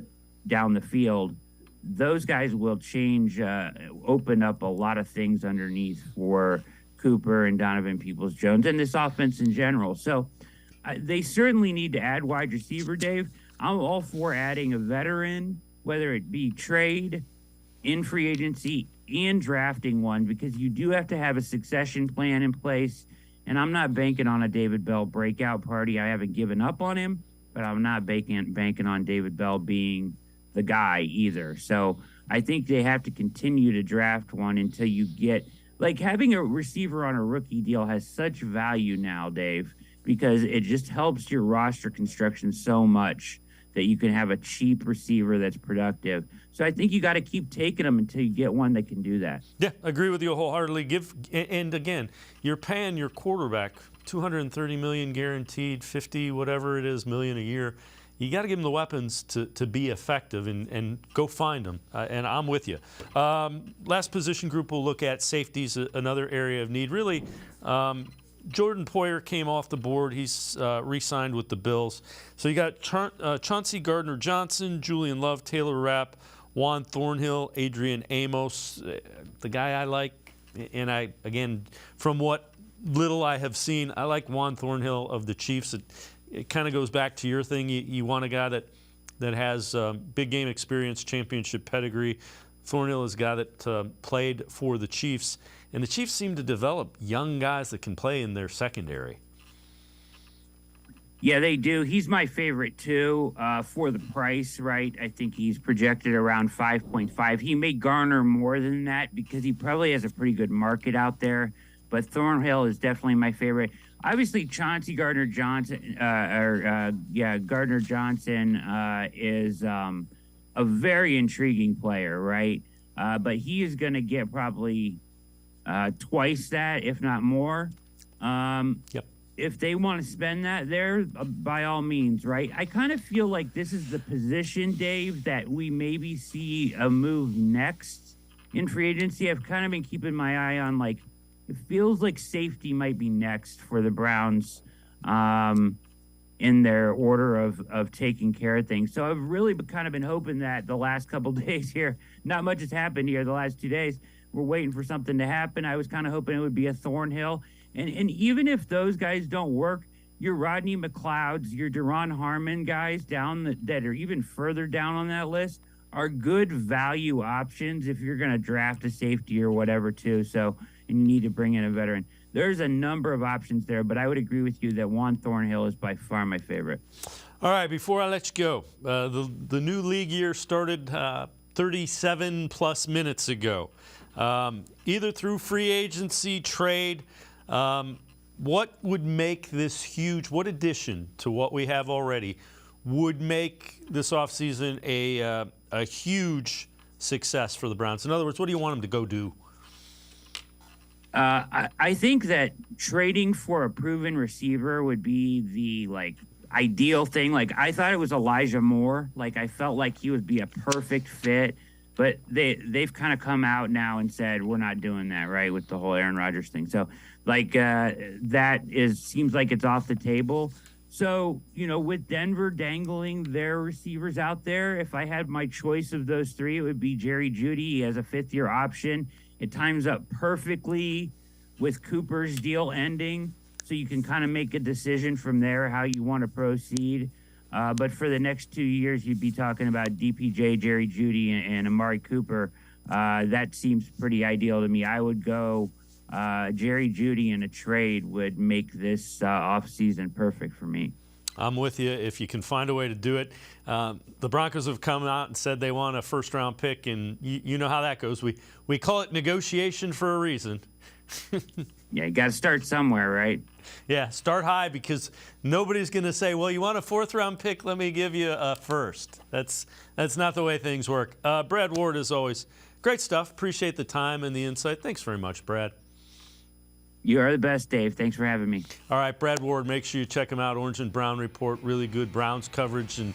the field. those guys will change, open up a lot of things underneath for Cooper and Donovan Peoples-Jones and this offense in general. So they certainly need to add wide receiver, Dave. I'm all for adding a veteran, whether it be trade, in free agency, and drafting one, because you do have to have a succession plan in place. And I'm not banking on a David Bell breakout party. I haven't given up on him, but I'm not banking on David Bell being the guy either. So I think they have to continue to draft one until you get, like, having a receiver on a rookie deal has such value now, Dave, because it just helps your roster construction so much that you can have a cheap receiver that's productive. So I think you got to keep taking them until you get one that can do that. Yeah, agree with you wholeheartedly. And again, you're paying your quarterback $230 million guaranteed, 50 whatever it is million a year. You got to give them the weapons to be effective and go find them. And I'm with you. Last position group we'll look at, safeties, another area of need. Really, Jordan Poyer came off the board. He's re-signed with the Bills. So you got Chauncey Gardner-Johnson, Julian Love, Taylor Rapp, Juan Thornhill, Adrian Amos, the guy I like. And again, from what little I have seen, I like Juan Thornhill of the Chiefs. It kind of goes back to your thing. You want a guy that has big game experience, championship pedigree. Thornhill is a guy that played for the Chiefs. And the Chiefs seem to develop young guys that can play in their secondary. Yeah, they do. He's my favorite, too, for the price, right? I think he's projected around 5.5. He may garner more than that because he probably has a pretty good market out there. But Thornhill is definitely my favorite. Obviously, Chauncey Gardner-Johnson, Gardner-Johnson is a very intriguing player, right? But he is going to get probably twice that, if not more. Yep. If they want to spend that there, by all means, right? I kind of feel like this is the position, Dave, that we maybe see a move next in free agency. I've kind of been keeping my eye on, like, it feels like safety might be next for the Browns in their order of taking care of things. So I've really kind of been hoping that the last couple of days here, not much has happened here the last 2 days. We're waiting for something to happen. I was kind of hoping it would be a Thornhill. And even if those guys don't work, your Rodney McLeods, your Deron Harmon guys down that are even further down on that list are good value options if you're going to draft a safety or whatever too. So, and you need to bring in a veteran. There's a number of options there, but I would agree with you that Juan Thornhill is by far my favorite. All right, before I let you go, the new league year started 37 plus minutes ago. Either through free agency, trade, what would make this huge, what addition to what we have already would make this offseason a huge success for the Browns? In other words, what do you want them to go do? I think that trading for a proven receiver would be the ideal thing. Like, I thought it was Elijah Moore. Like, I felt like he would be a perfect fit. But they've kind of come out now and said, we're not doing that, right, with the whole Aaron Rodgers thing. So, seems like it's off the table. So, with Denver dangling their receivers out there, if I had my choice of those three, it would be Jerry Jeudy. He has a fifth-year option. It times up perfectly with Cooper's deal ending, so you can kind of make a decision from there how you want to proceed. But for the next 2 years, you'd be talking about DPJ, Jerry Jeudy, and Amari Cooper. That seems pretty ideal to me. I would go Jerry Jeudy in a trade would make this offseason perfect for me. I'm with you if you can find a way to do it. The Broncos have come out and said they want a first-round pick, and you know how that goes. We call it negotiation for a reason. Yeah, you got to start somewhere, right? Yeah, start high because nobody's going to say, well, you want a fourth-round pick? Let me give you a first. That's not the way things work. Brad Ward, as always, great stuff. Appreciate the time and the insight. Thanks very much, Brad. You are the best, Dave. Thanks for having me. All right, Brad Ward, make sure you check him out. Orange and Brown Report, really good Browns coverage. And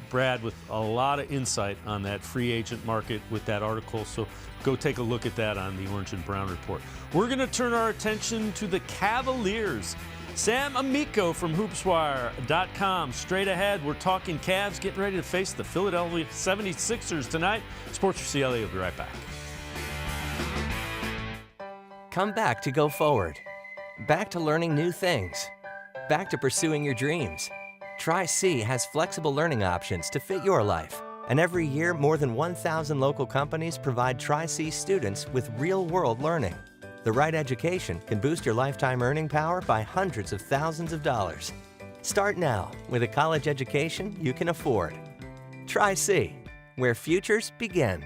Brad with a lot of insight on that free agent market with that article. So go take a look at that on the Orange and Brown Report. We're going to turn our attention to the Cavaliers. Sam Amico from hoopswire.com. Straight ahead, we're talking Cavs getting ready to face the Philadelphia 76ers tonight. Sports4CLE will be right back. Come back to go forward. Back to learning new things. Back to pursuing your dreams. Tri-C has flexible learning options to fit your life. And every year, more than 1,000 local companies provide Tri-C students with real-world learning. The right education can boost your lifetime earning power by hundreds of thousands of dollars. Start now with a college education you can afford. Tri-C, where futures begin.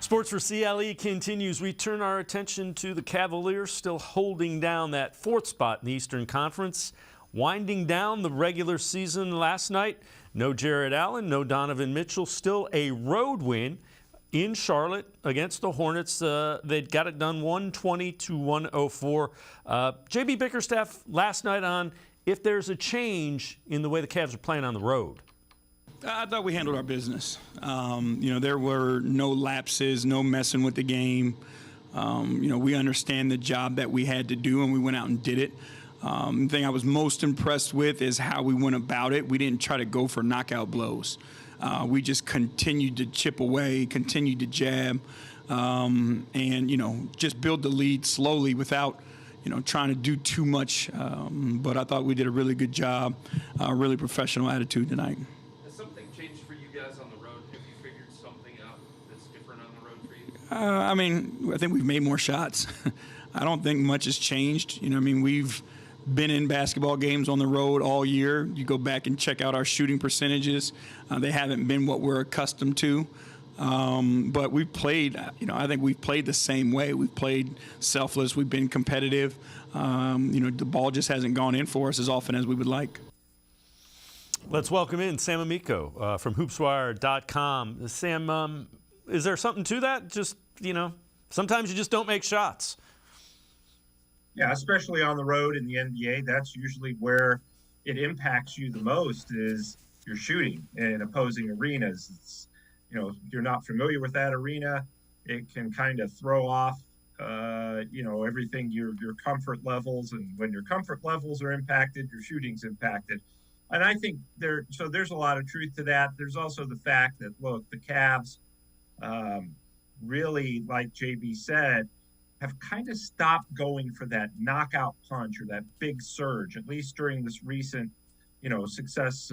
Sports4CLE continues. We turn our attention to the Cavaliers, still holding down that fourth spot in the Eastern Conference. Winding down the regular season last night. No Jared Allen, no Donovan Mitchell. Still a road win in Charlotte against the Hornets. They'd got it done 120-104. JB Bickerstaff last night on if there's a change in the way the Cavs are playing on the road. I thought we handled our business. There were no lapses, no messing with the game. We understand the job that we had to do, and we went out and did it. The thing I was most impressed with is how we went about it. We didn't try to go for knockout blows. We just continued to chip away, continued to jab, and just build the lead slowly without trying to do too much. But I thought we did a really good job, really professional attitude tonight. I think we've made more shots. I don't think much has changed. We've been in basketball games on the road all year. You go back and check out our shooting percentages. They haven't been what we're accustomed to. But we've played, I think we've played the same way. We've played selfless. We've been competitive. The ball just hasn't gone in for us as often as we would like. Let's welcome in Sam Amico from hoopswire.com. Sam, is there something to that? Just, sometimes you just don't make shots. Yeah, especially on the road in the NBA, that's usually where it impacts you the most is your shooting in opposing arenas. It's, if you're not familiar with that arena, it can kind of throw off, everything, your comfort levels. And when your comfort levels are impacted, your shooting's impacted. And I think there's a lot of truth to that. There's also the fact that, look, the Cavs, really, like JB said, have kind of stopped going for that knockout punch or that big surge, at least during this recent, success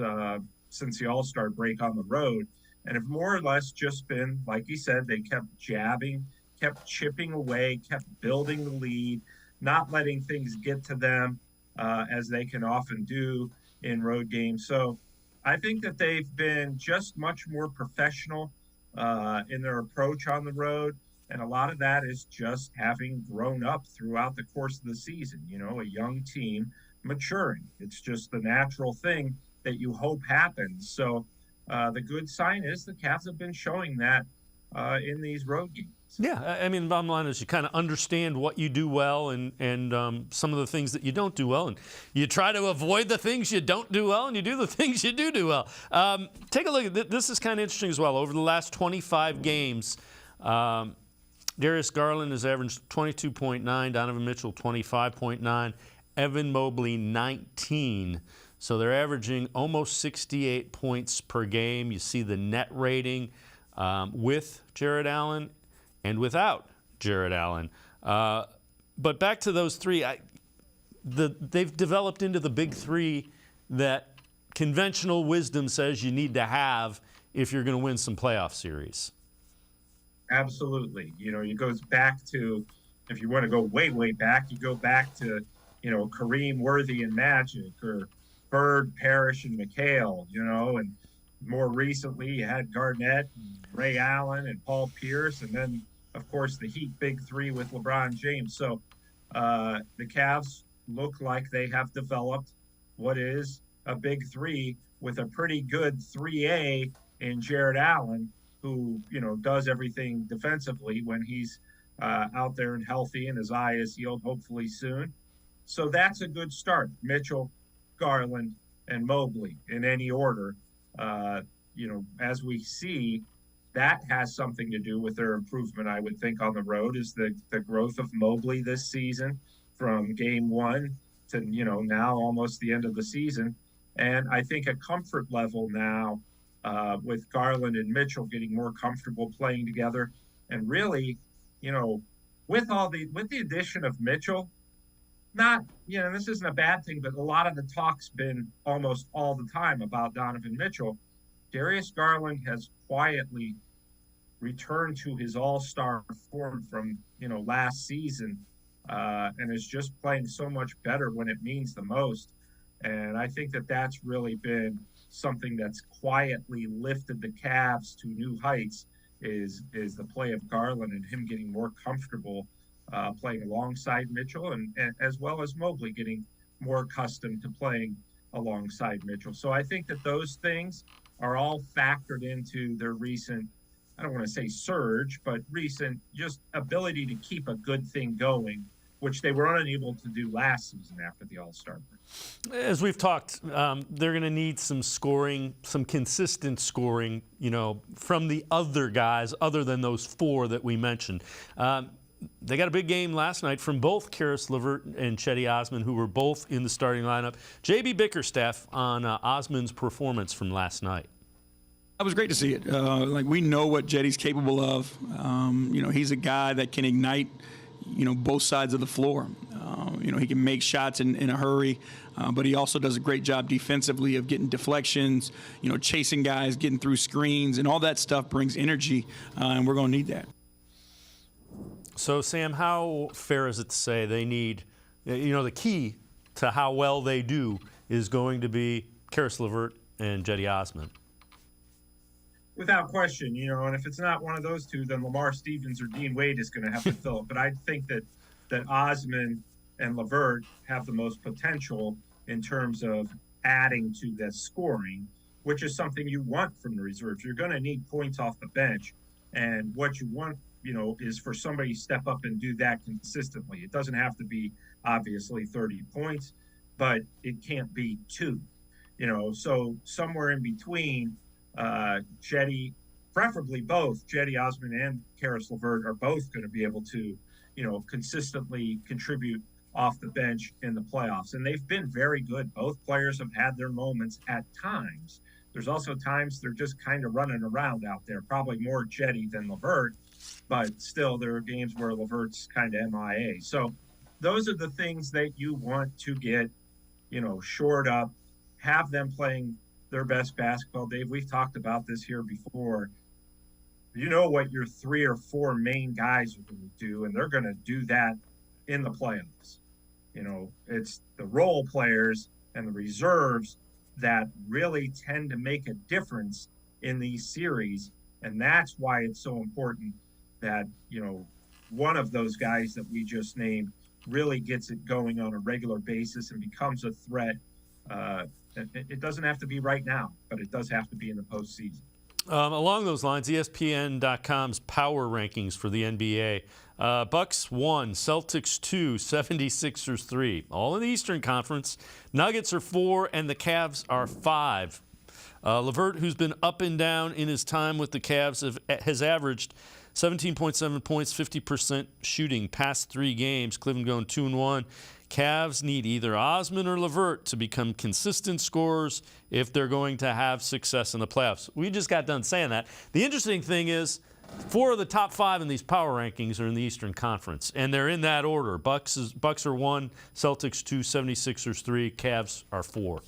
since the All-Star break on the road, and have more or less just been, like he said, they kept jabbing, kept chipping away, kept building the lead, not letting things get to them as they can often do in road games. So I think that they've been just much more professional in their approach on the road. And a lot of that is just having grown up throughout the course of the season, a young team maturing. It's just the natural thing that you hope happens. So the good sign is the Cavs have been showing that in these road games. Yeah, I mean, the bottom line is you kind of understand what you do well and some of the things that you don't do well. And you try to avoid the things you don't do well, and you do the things you do well. Take a look at this. Is kind of interesting as well. Over the last 25 games, Darius Garland has averaged 22.9, Donovan Mitchell 25.9, Evan Mobley 19. So they're averaging almost 68 points per game. You see the net rating with Jared Allen and without Jared Allen. But back to those three, they've developed into the big three that conventional wisdom says you need to have if you're going to win some playoff series. Absolutely. It goes back to, if you want to go way, way back, you go back to, Kareem, Worthy, and Magic, or Bird, Parrish, and McHale, and more recently you had Garnett, and Ray Allen, and Paul Pierce, and then, of course, the Heat big three with LeBron James. So the Cavs look like they have developed what is a big three with a pretty good 3A in Jared Allen, who, does everything defensively when he's out there and healthy and his eye is healed, hopefully soon. So that's a good start. Mitchell, Garland, and Mobley in any order. as we see, that has something to do with their improvement, I would think, on the road, is the growth of Mobley this season from game one to, now almost the end of the season. And I think a comfort level now with Garland and Mitchell getting more comfortable playing together. And really, with the addition of Mitchell, this isn't a bad thing, but a lot of the talk's been almost all the time about Donovan Mitchell. Darius Garland has quietly returned to his all-star form from, last season, and is just playing so much better when it means the most. And I think that that's really been something that's quietly lifted the Cavs to new heights is the play of Garland and him getting more comfortable playing alongside Mitchell, and as well as Mobley getting more accustomed to playing alongside Mitchell. So I think that those things are all factored into their recent, I don't want to say surge, but recent just ability to keep a good thing going, which they were unable to do last season after the All-Star break. As we've talked, they're going to need some scoring, some consistent scoring, from the other guys other than those four that we mentioned. They got a big game last night from both Karis LeVert and Cedi Osman, who were both in the starting lineup. J.B. Bickerstaff on Osman's performance from last night. It was great to see it. We know what Cedi's capable of. He's a guy that can ignite, both sides of the floor. He can make shots in a hurry, but he also does a great job defensively of getting deflections, chasing guys, getting through screens, and all that stuff brings energy, and we're going to need that. So, Sam, how fair is it to say they need, the key to how well they do is going to be Karis LeVert and Cedi Osman? Without question, and if it's not one of those two, then Lamar Stevens or Dean Wade is going to have to fill it. But I think that Osman and LeVert have the most potential in terms of adding to the scoring, which is something you want from the reserves. You're going to need points off the bench, and what you want, is for somebody to step up and do that consistently. It doesn't have to be obviously 30 points, but it can't be 2. So somewhere in between. Cedi, preferably both Cedi Osman and Karis LeVert are both going to be able to, consistently contribute off the bench in the playoffs. And they've been very good. Both players have had their moments at times. There's also times they're just kind of running around out there, probably more Cedi than LeVert, but still there are games where LeVert's kind of MIA. So those are the things that you want to get, shored up, have them playing their best basketball. Dave, we've talked about this here before. What your 3 or 4 main guys are going to do, and they're going to do that in the playoffs. It's the role players and the reserves that really tend to make a difference in these series, and that's why it's so important that, one of those guys that we just named really gets it going on a regular basis and becomes a threat. It doesn't have to be right now, but it does have to be in the postseason. Along those lines, ESPN.com's power rankings for the NBA. Bucks 1, Celtics 2, 76ers 3. All in the Eastern Conference. Nuggets are 4, and the Cavs are 5. LeVert, who's been up and down in his time with the Cavs, has averaged 17.7 points, 50% shooting past 3 games. Cleveland going 2-1. Cavs need either Osman or LeVert to become consistent scorers if they're going to have success in the playoffs. We just got done saying that. The interesting thing is 4 of the top 5 in these power rankings are in the Eastern Conference, and they're in that order. Bucks are 1, Celtics 2, 76ers 3, Cavs are 4.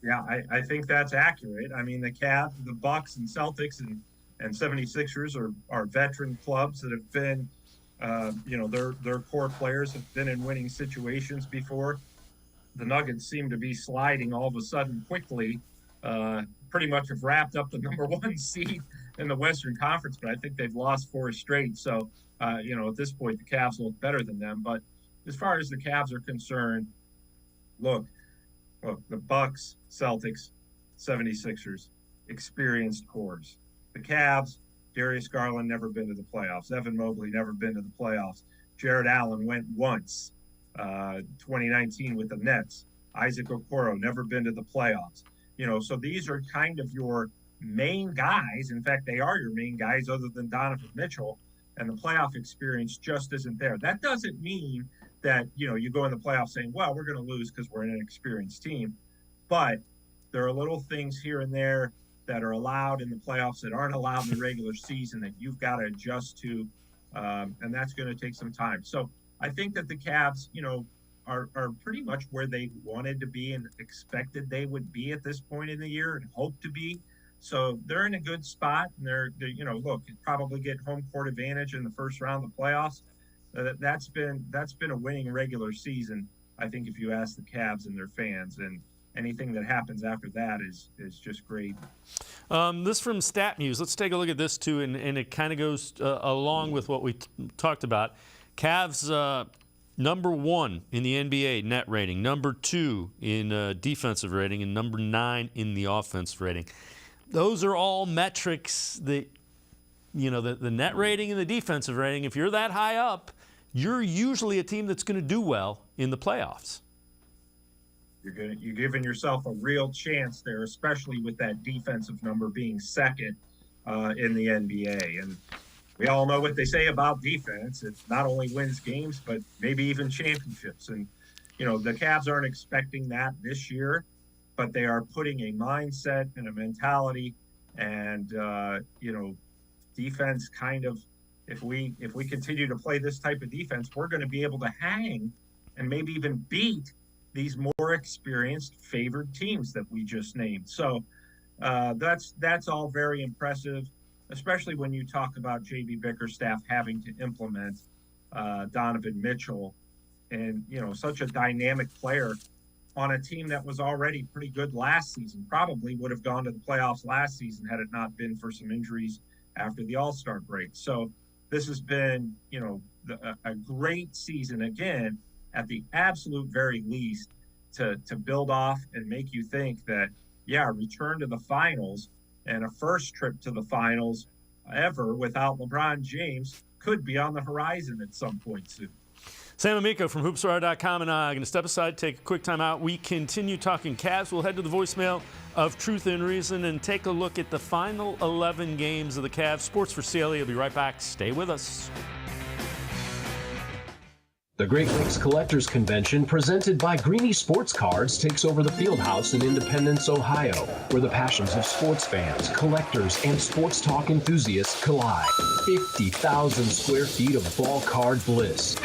Yeah, I think that's accurate. I mean, the Cavs, the Bucks, and Celtics and 76ers are veteran clubs that have been their core players have been in winning situations before. The Nuggets seem to be sliding all of a sudden quickly, pretty much have wrapped up the number 1 seed in the Western Conference, but I think they've lost 4 straight. So, at this point, the Cavs look better than them. But as far as the Cavs are concerned, look, the Bucks, Celtics, 76ers, experienced cores. The Cavs, Darius Garland never been to the playoffs. Evan Mobley never been to the playoffs. Jared Allen went once, 2019 with the Nets. Isaac Okoro never been to the playoffs. So these are kind of your main guys. In fact, they are your main guys other than Donovan Mitchell, and the playoff experience just isn't there. That doesn't mean that, you go in the playoffs saying, well, we're going to lose because we're an inexperienced team. But there are little things here and there that are allowed in the playoffs that aren't allowed in the regular season that you've got to adjust to, and that's going to take some time. So I think that the Cavs, are pretty much where they wanted to be and expected they would be at this point in the year and hope to be. So they're in a good spot, and they're look, probably get home court advantage in the first round of the playoffs. That's been a winning regular season, I think, if you ask the Cavs and their fans, and anything that happens after that is just great. This from StatMuse. Let's take a look at this too, and it kind of goes along with what we talked about. Cavs number 1 in the NBA net rating, number 2 in defensive rating, and number 9 in the offense rating. Those are all metrics that, the net rating and the defensive rating, if you're that high up, you're usually a team that's going to do well in the playoffs. You're giving yourself a real chance there, especially with that defensive number being second in the NBA. And we all know what they say about defense. It not only wins games, but maybe even championships. And, the Cavs aren't expecting that this year, but they are putting a mindset and a mentality and, defense kind of, if we continue to play this type of defense, we're going to be able to hang and maybe even beat these more experienced favored teams that we just named. So that's all very impressive, especially when you talk about J.B. Bickerstaff having to implement Donovan Mitchell and, such a dynamic player on a team that was already pretty good last season, probably would have gone to the playoffs last season had it not been for some injuries after the All-Star break. So this has been, a great season again, at the absolute very least, to build off and make you think that, return to the finals and a first trip to the finals ever without LeBron James could be on the horizon at some point soon. Sam Amico from Hoopswire.com and I are going to step aside, take a quick time out. We continue talking Cavs. We'll head to the voicemail of Truth and Reason and take a look at the final 11 games of the Cavs. Sports4CLE will be right back. Stay with us. The Great Lakes Collectors Convention, presented by Greenie Sports Cards, takes over the Fieldhouse in Independence, Ohio, where the passions of sports fans, collectors, and sports talk enthusiasts collide. 50,000 square feet of ball card bliss.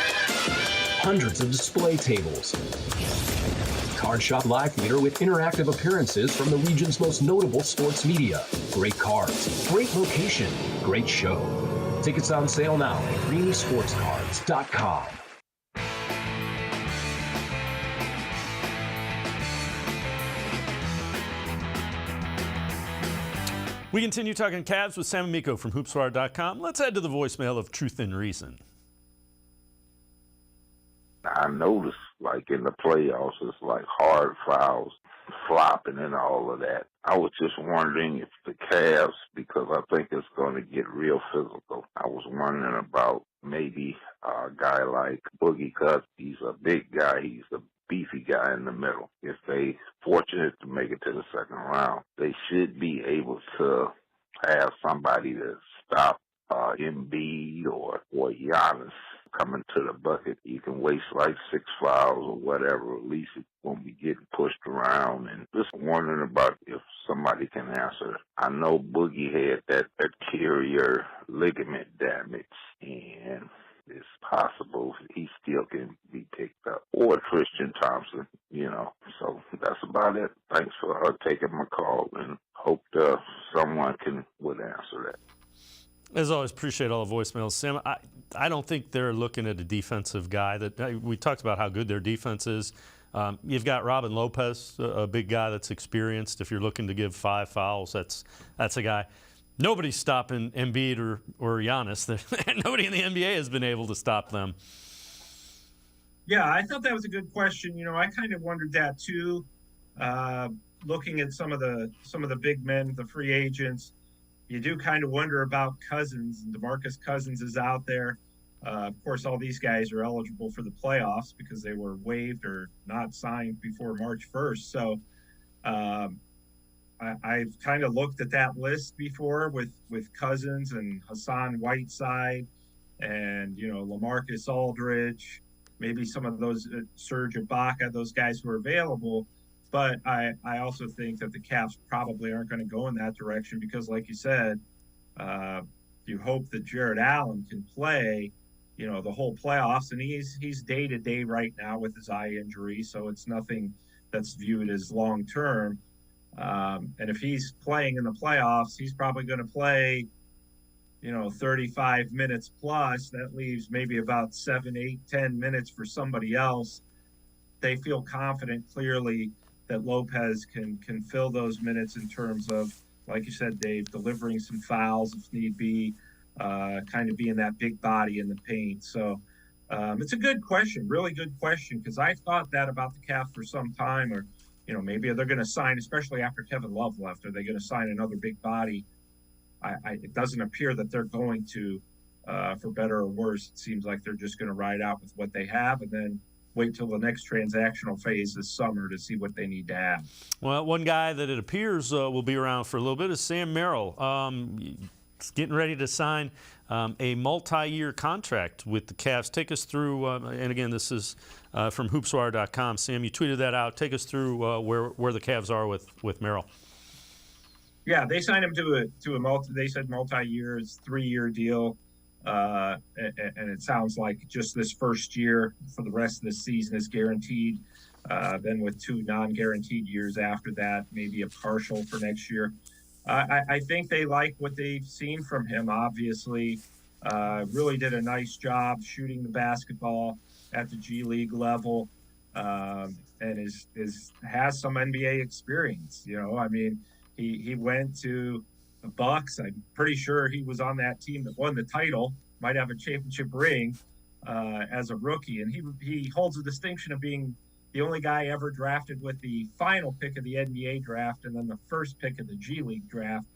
Hundreds of display tables. Card Shop Live Theater with interactive appearances from the region's most notable sports media. Great cards, great location, great show. Tickets on sale now at GreenieSportsCards.com. We continue talking Cavs with Sam Amico from Hoopswire.com. Let's head to the voicemail of Truth and Reason. I noticed, like in the playoffs, it's like hard fouls, flopping and all of that. I was just wondering if the Cavs, because I think it's going to get real physical, I was wondering about maybe a guy like Boogie, because he's a big guy, he's a beefy guy in the middle. If they fortunate to make it to the second round, they should be able to have somebody to stop Embiid or Giannis coming to the bucket. You can waste like 6 fouls or whatever, at least it won't be getting pushed around. And just wondering about if somebody can answer. I know Boogie had that anterior ligament damage, and it's possible he still can be picked up. Or Tristan Thompson, So that's about it. Thanks for taking my call, and hope someone would answer that. As always, appreciate all the voicemails. Sam, I don't think they're looking at a defensive guy. We talked about how good their defense is. You've got Robin Lopez, a big guy that's experienced. If you're looking to give 5 fouls, that's a guy. Nobody's stopping Embiid or Giannis. Nobody in the NBA has been able to stop them. Yeah, I thought that was a good question. I kind of wondered that too. Looking at some of the big men, the free agents, you do kind of wonder about Cousins. And DeMarcus Cousins is out there. Of course, all these guys are eligible for the playoffs because they were waived or not signed before March 1st. So, I've kind of looked at that list before with Cousins and Hassan Whiteside and, LaMarcus Aldridge, maybe some of those Serge Ibaka, those guys who are available. But I also think that the Cavs probably aren't going to go in that direction because, like you said, you hope that Jared Allen can play, the whole playoffs. And he's day-to-day right now with his eye injury, so it's nothing that's viewed as long-term. And if he's playing in the playoffs, he's probably going to play, 35 minutes plus. That leaves maybe about 7, 8, 10 minutes for somebody else. They feel confident clearly that Lopez can fill those minutes in terms of, like you said, Dave, delivering some fouls if need be, kind of being that big body in the paint. So it's a good question, really good question, because I thought that about the Cavs for some time, or maybe they're going to sign, especially after Kevin Love left, are they going to sign another big body? It doesn't appear that they're going to, for better or worse. It seems like they're just going to ride out with what they have and then wait till the next transactional phase this summer to see what they need to have. Well, one guy that it appears will be around for a little bit is Sam Merrill. He's getting ready to sign a multi-year contract with the Cavs. Take us through, and again, this is from hoopswire.com. Sam, you tweeted that out. Take us through where the Cavs are with Merrill. Yeah, they signed him to a multi-year, 3-year deal. And it sounds like just this first year for the rest of the season is guaranteed. Then with 2 non-guaranteed years after that, maybe a partial for next year. I think they like what they've seen from him, obviously. Really did a nice job shooting the basketball at the G League level, and has some NBA experience. He went to the Bucks. I'm pretty sure he was on that team that won the title, might have a championship ring as a rookie. And he holds the distinction of being the only guy ever drafted with the final pick of the NBA draft and then the first pick of the G League draft.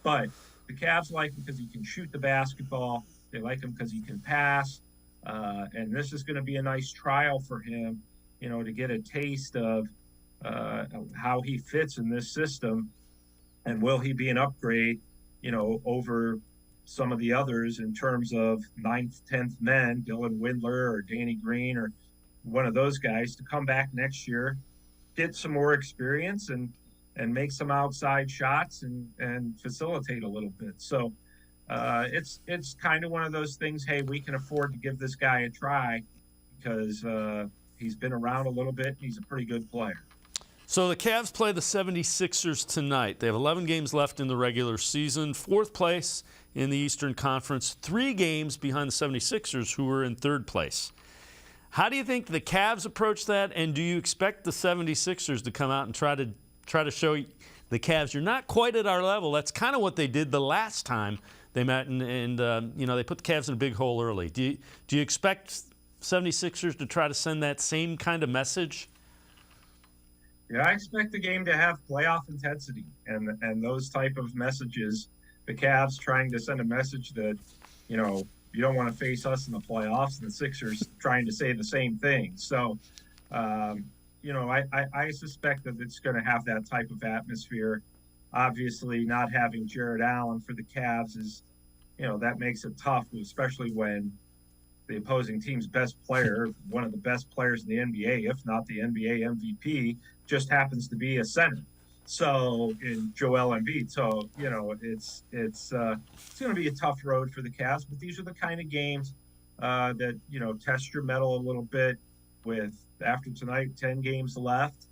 But the Cavs like him because he can shoot the basketball. They like him because he can pass. And this is going to be a nice trial for him, to get a taste of how he fits in this system. And will he be an upgrade, over some of the others in terms of 9th, 10th men, Dylan Windler or Danny Green or one of those guys, to come back next year, get some more experience and make some outside shots and facilitate a little bit. So it's kind of one of those things, hey, we can afford to give this guy a try because he's been around a little bit and he's a pretty good player. So the Cavs play the 76ers tonight. They have 11 games left in the regular season, 4th place in the Eastern Conference, 3 games behind the 76ers, who are in 3rd place. How do you think the Cavs approach that, and do you expect the 76ers to come out and try to show the Cavs, you're not quite at our level? That's kind of what they did the last time they met, and they put the Cavs in a big hole early. Do you expect 76ers to try to send that same kind of message? Yeah, I expect the game to have playoff intensity and those type of messages. The Cavs trying to send a message that, you don't want to face us in the playoffs, and the Sixers trying to say the same thing. So, I suspect that it's going to have that type of atmosphere. Obviously, not having Jared Allen for the Cavs is, that makes it tough, especially when the opposing team's best player, one of the best players in the NBA, if not the NBA MVP, just happens to be a center. So in Joel Embiid, so it's going to be a tough road for the Cavs. But these are the kind of games that test your mettle a little bit. With after tonight, 10 games left,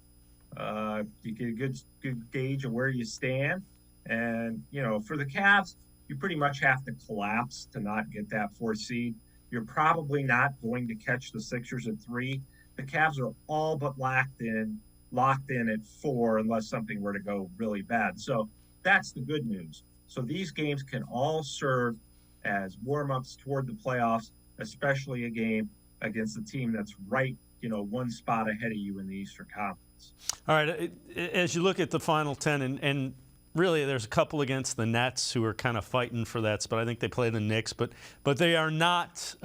you get a good gauge of where you stand. And for the Cavs, you pretty much have to collapse to not get that 4th seed. You're probably not going to catch the Sixers at 3. The Cavs are all but locked in at 4 unless something were to go really bad. So that's the good news. So these games can all serve as warm-ups toward the playoffs, especially a game against a team that's right, one spot ahead of you in the Eastern Conference. All right, as you look at the final 10, and really there's a couple against the Nets who are kind of fighting for that spot. I think they play the Knicks, but they are not,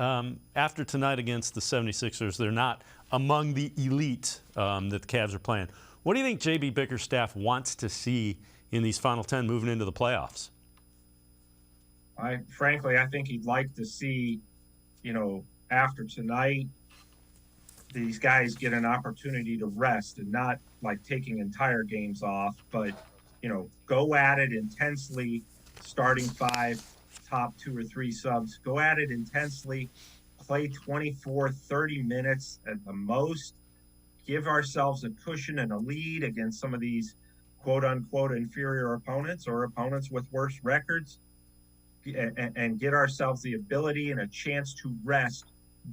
after tonight against the 76ers, they're not among the elite that the Cavs are playing. What do you think J.B. Bickerstaff wants to see in these final 10 moving into the playoffs? Frankly, I think he'd like to see, after tonight, these guys get an opportunity to rest and not like taking entire games off, but, go at it intensely, starting 5, top 2 or 3 subs, go at it intensely, play 24, 30 minutes at the most, give ourselves a cushion and a lead against some of these quote unquote inferior opponents or opponents with worse records, and get ourselves the ability and a chance to rest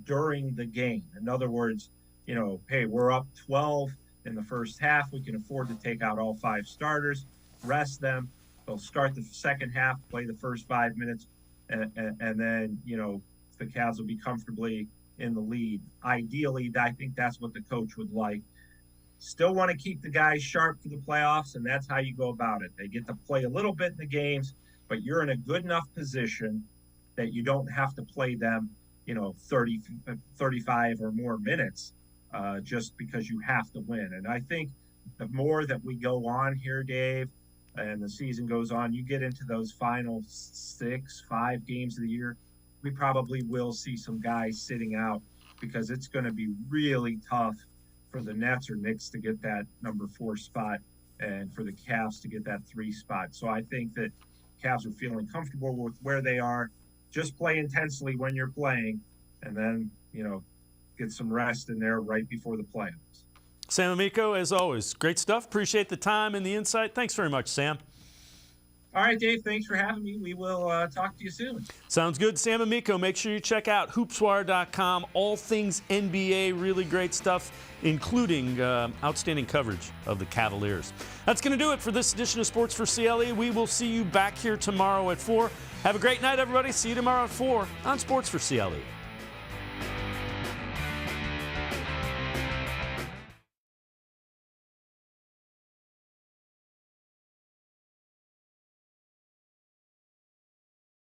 during the game. In other words, hey, we're up 12 in the first half. We can afford to take out all 5 starters, rest them. They'll start the second half, play the first 5 minutes, and then, the Cavs will be comfortably in the lead. Ideally, I think that's what the coach would like. Still want to keep the guys sharp for the playoffs, and that's how you go about it. They get to play a little bit in the games, but you're in a good enough position that you don't have to play them, 30, 35 or more minutes just because you have to win. And I think the more that we go on here, Dave, and the season goes on, you get into those final 6, 5 games of the year, we probably will see some guys sitting out because it's going to be really tough for the Nets or Knicks to get that number 4 spot and for the Cavs to get that 3 spot. So I think that Cavs are feeling comfortable with where they are. Just play intensely when you're playing, and then, get some rest in there right before the playoffs. Sam Amico, as always, great stuff. Appreciate the time and the insight. Thanks very much, Sam. All right, Dave, thanks for having me. We will talk to you soon. Sounds good. Sam Amico, make sure you check out hoopswire.com. All things NBA, really great stuff, including outstanding coverage of the Cavaliers. That's going to do it for this edition of Sports for CLE. We will see you back here tomorrow at 4. Have a great night, everybody. See you tomorrow at 4 on Sports for CLE.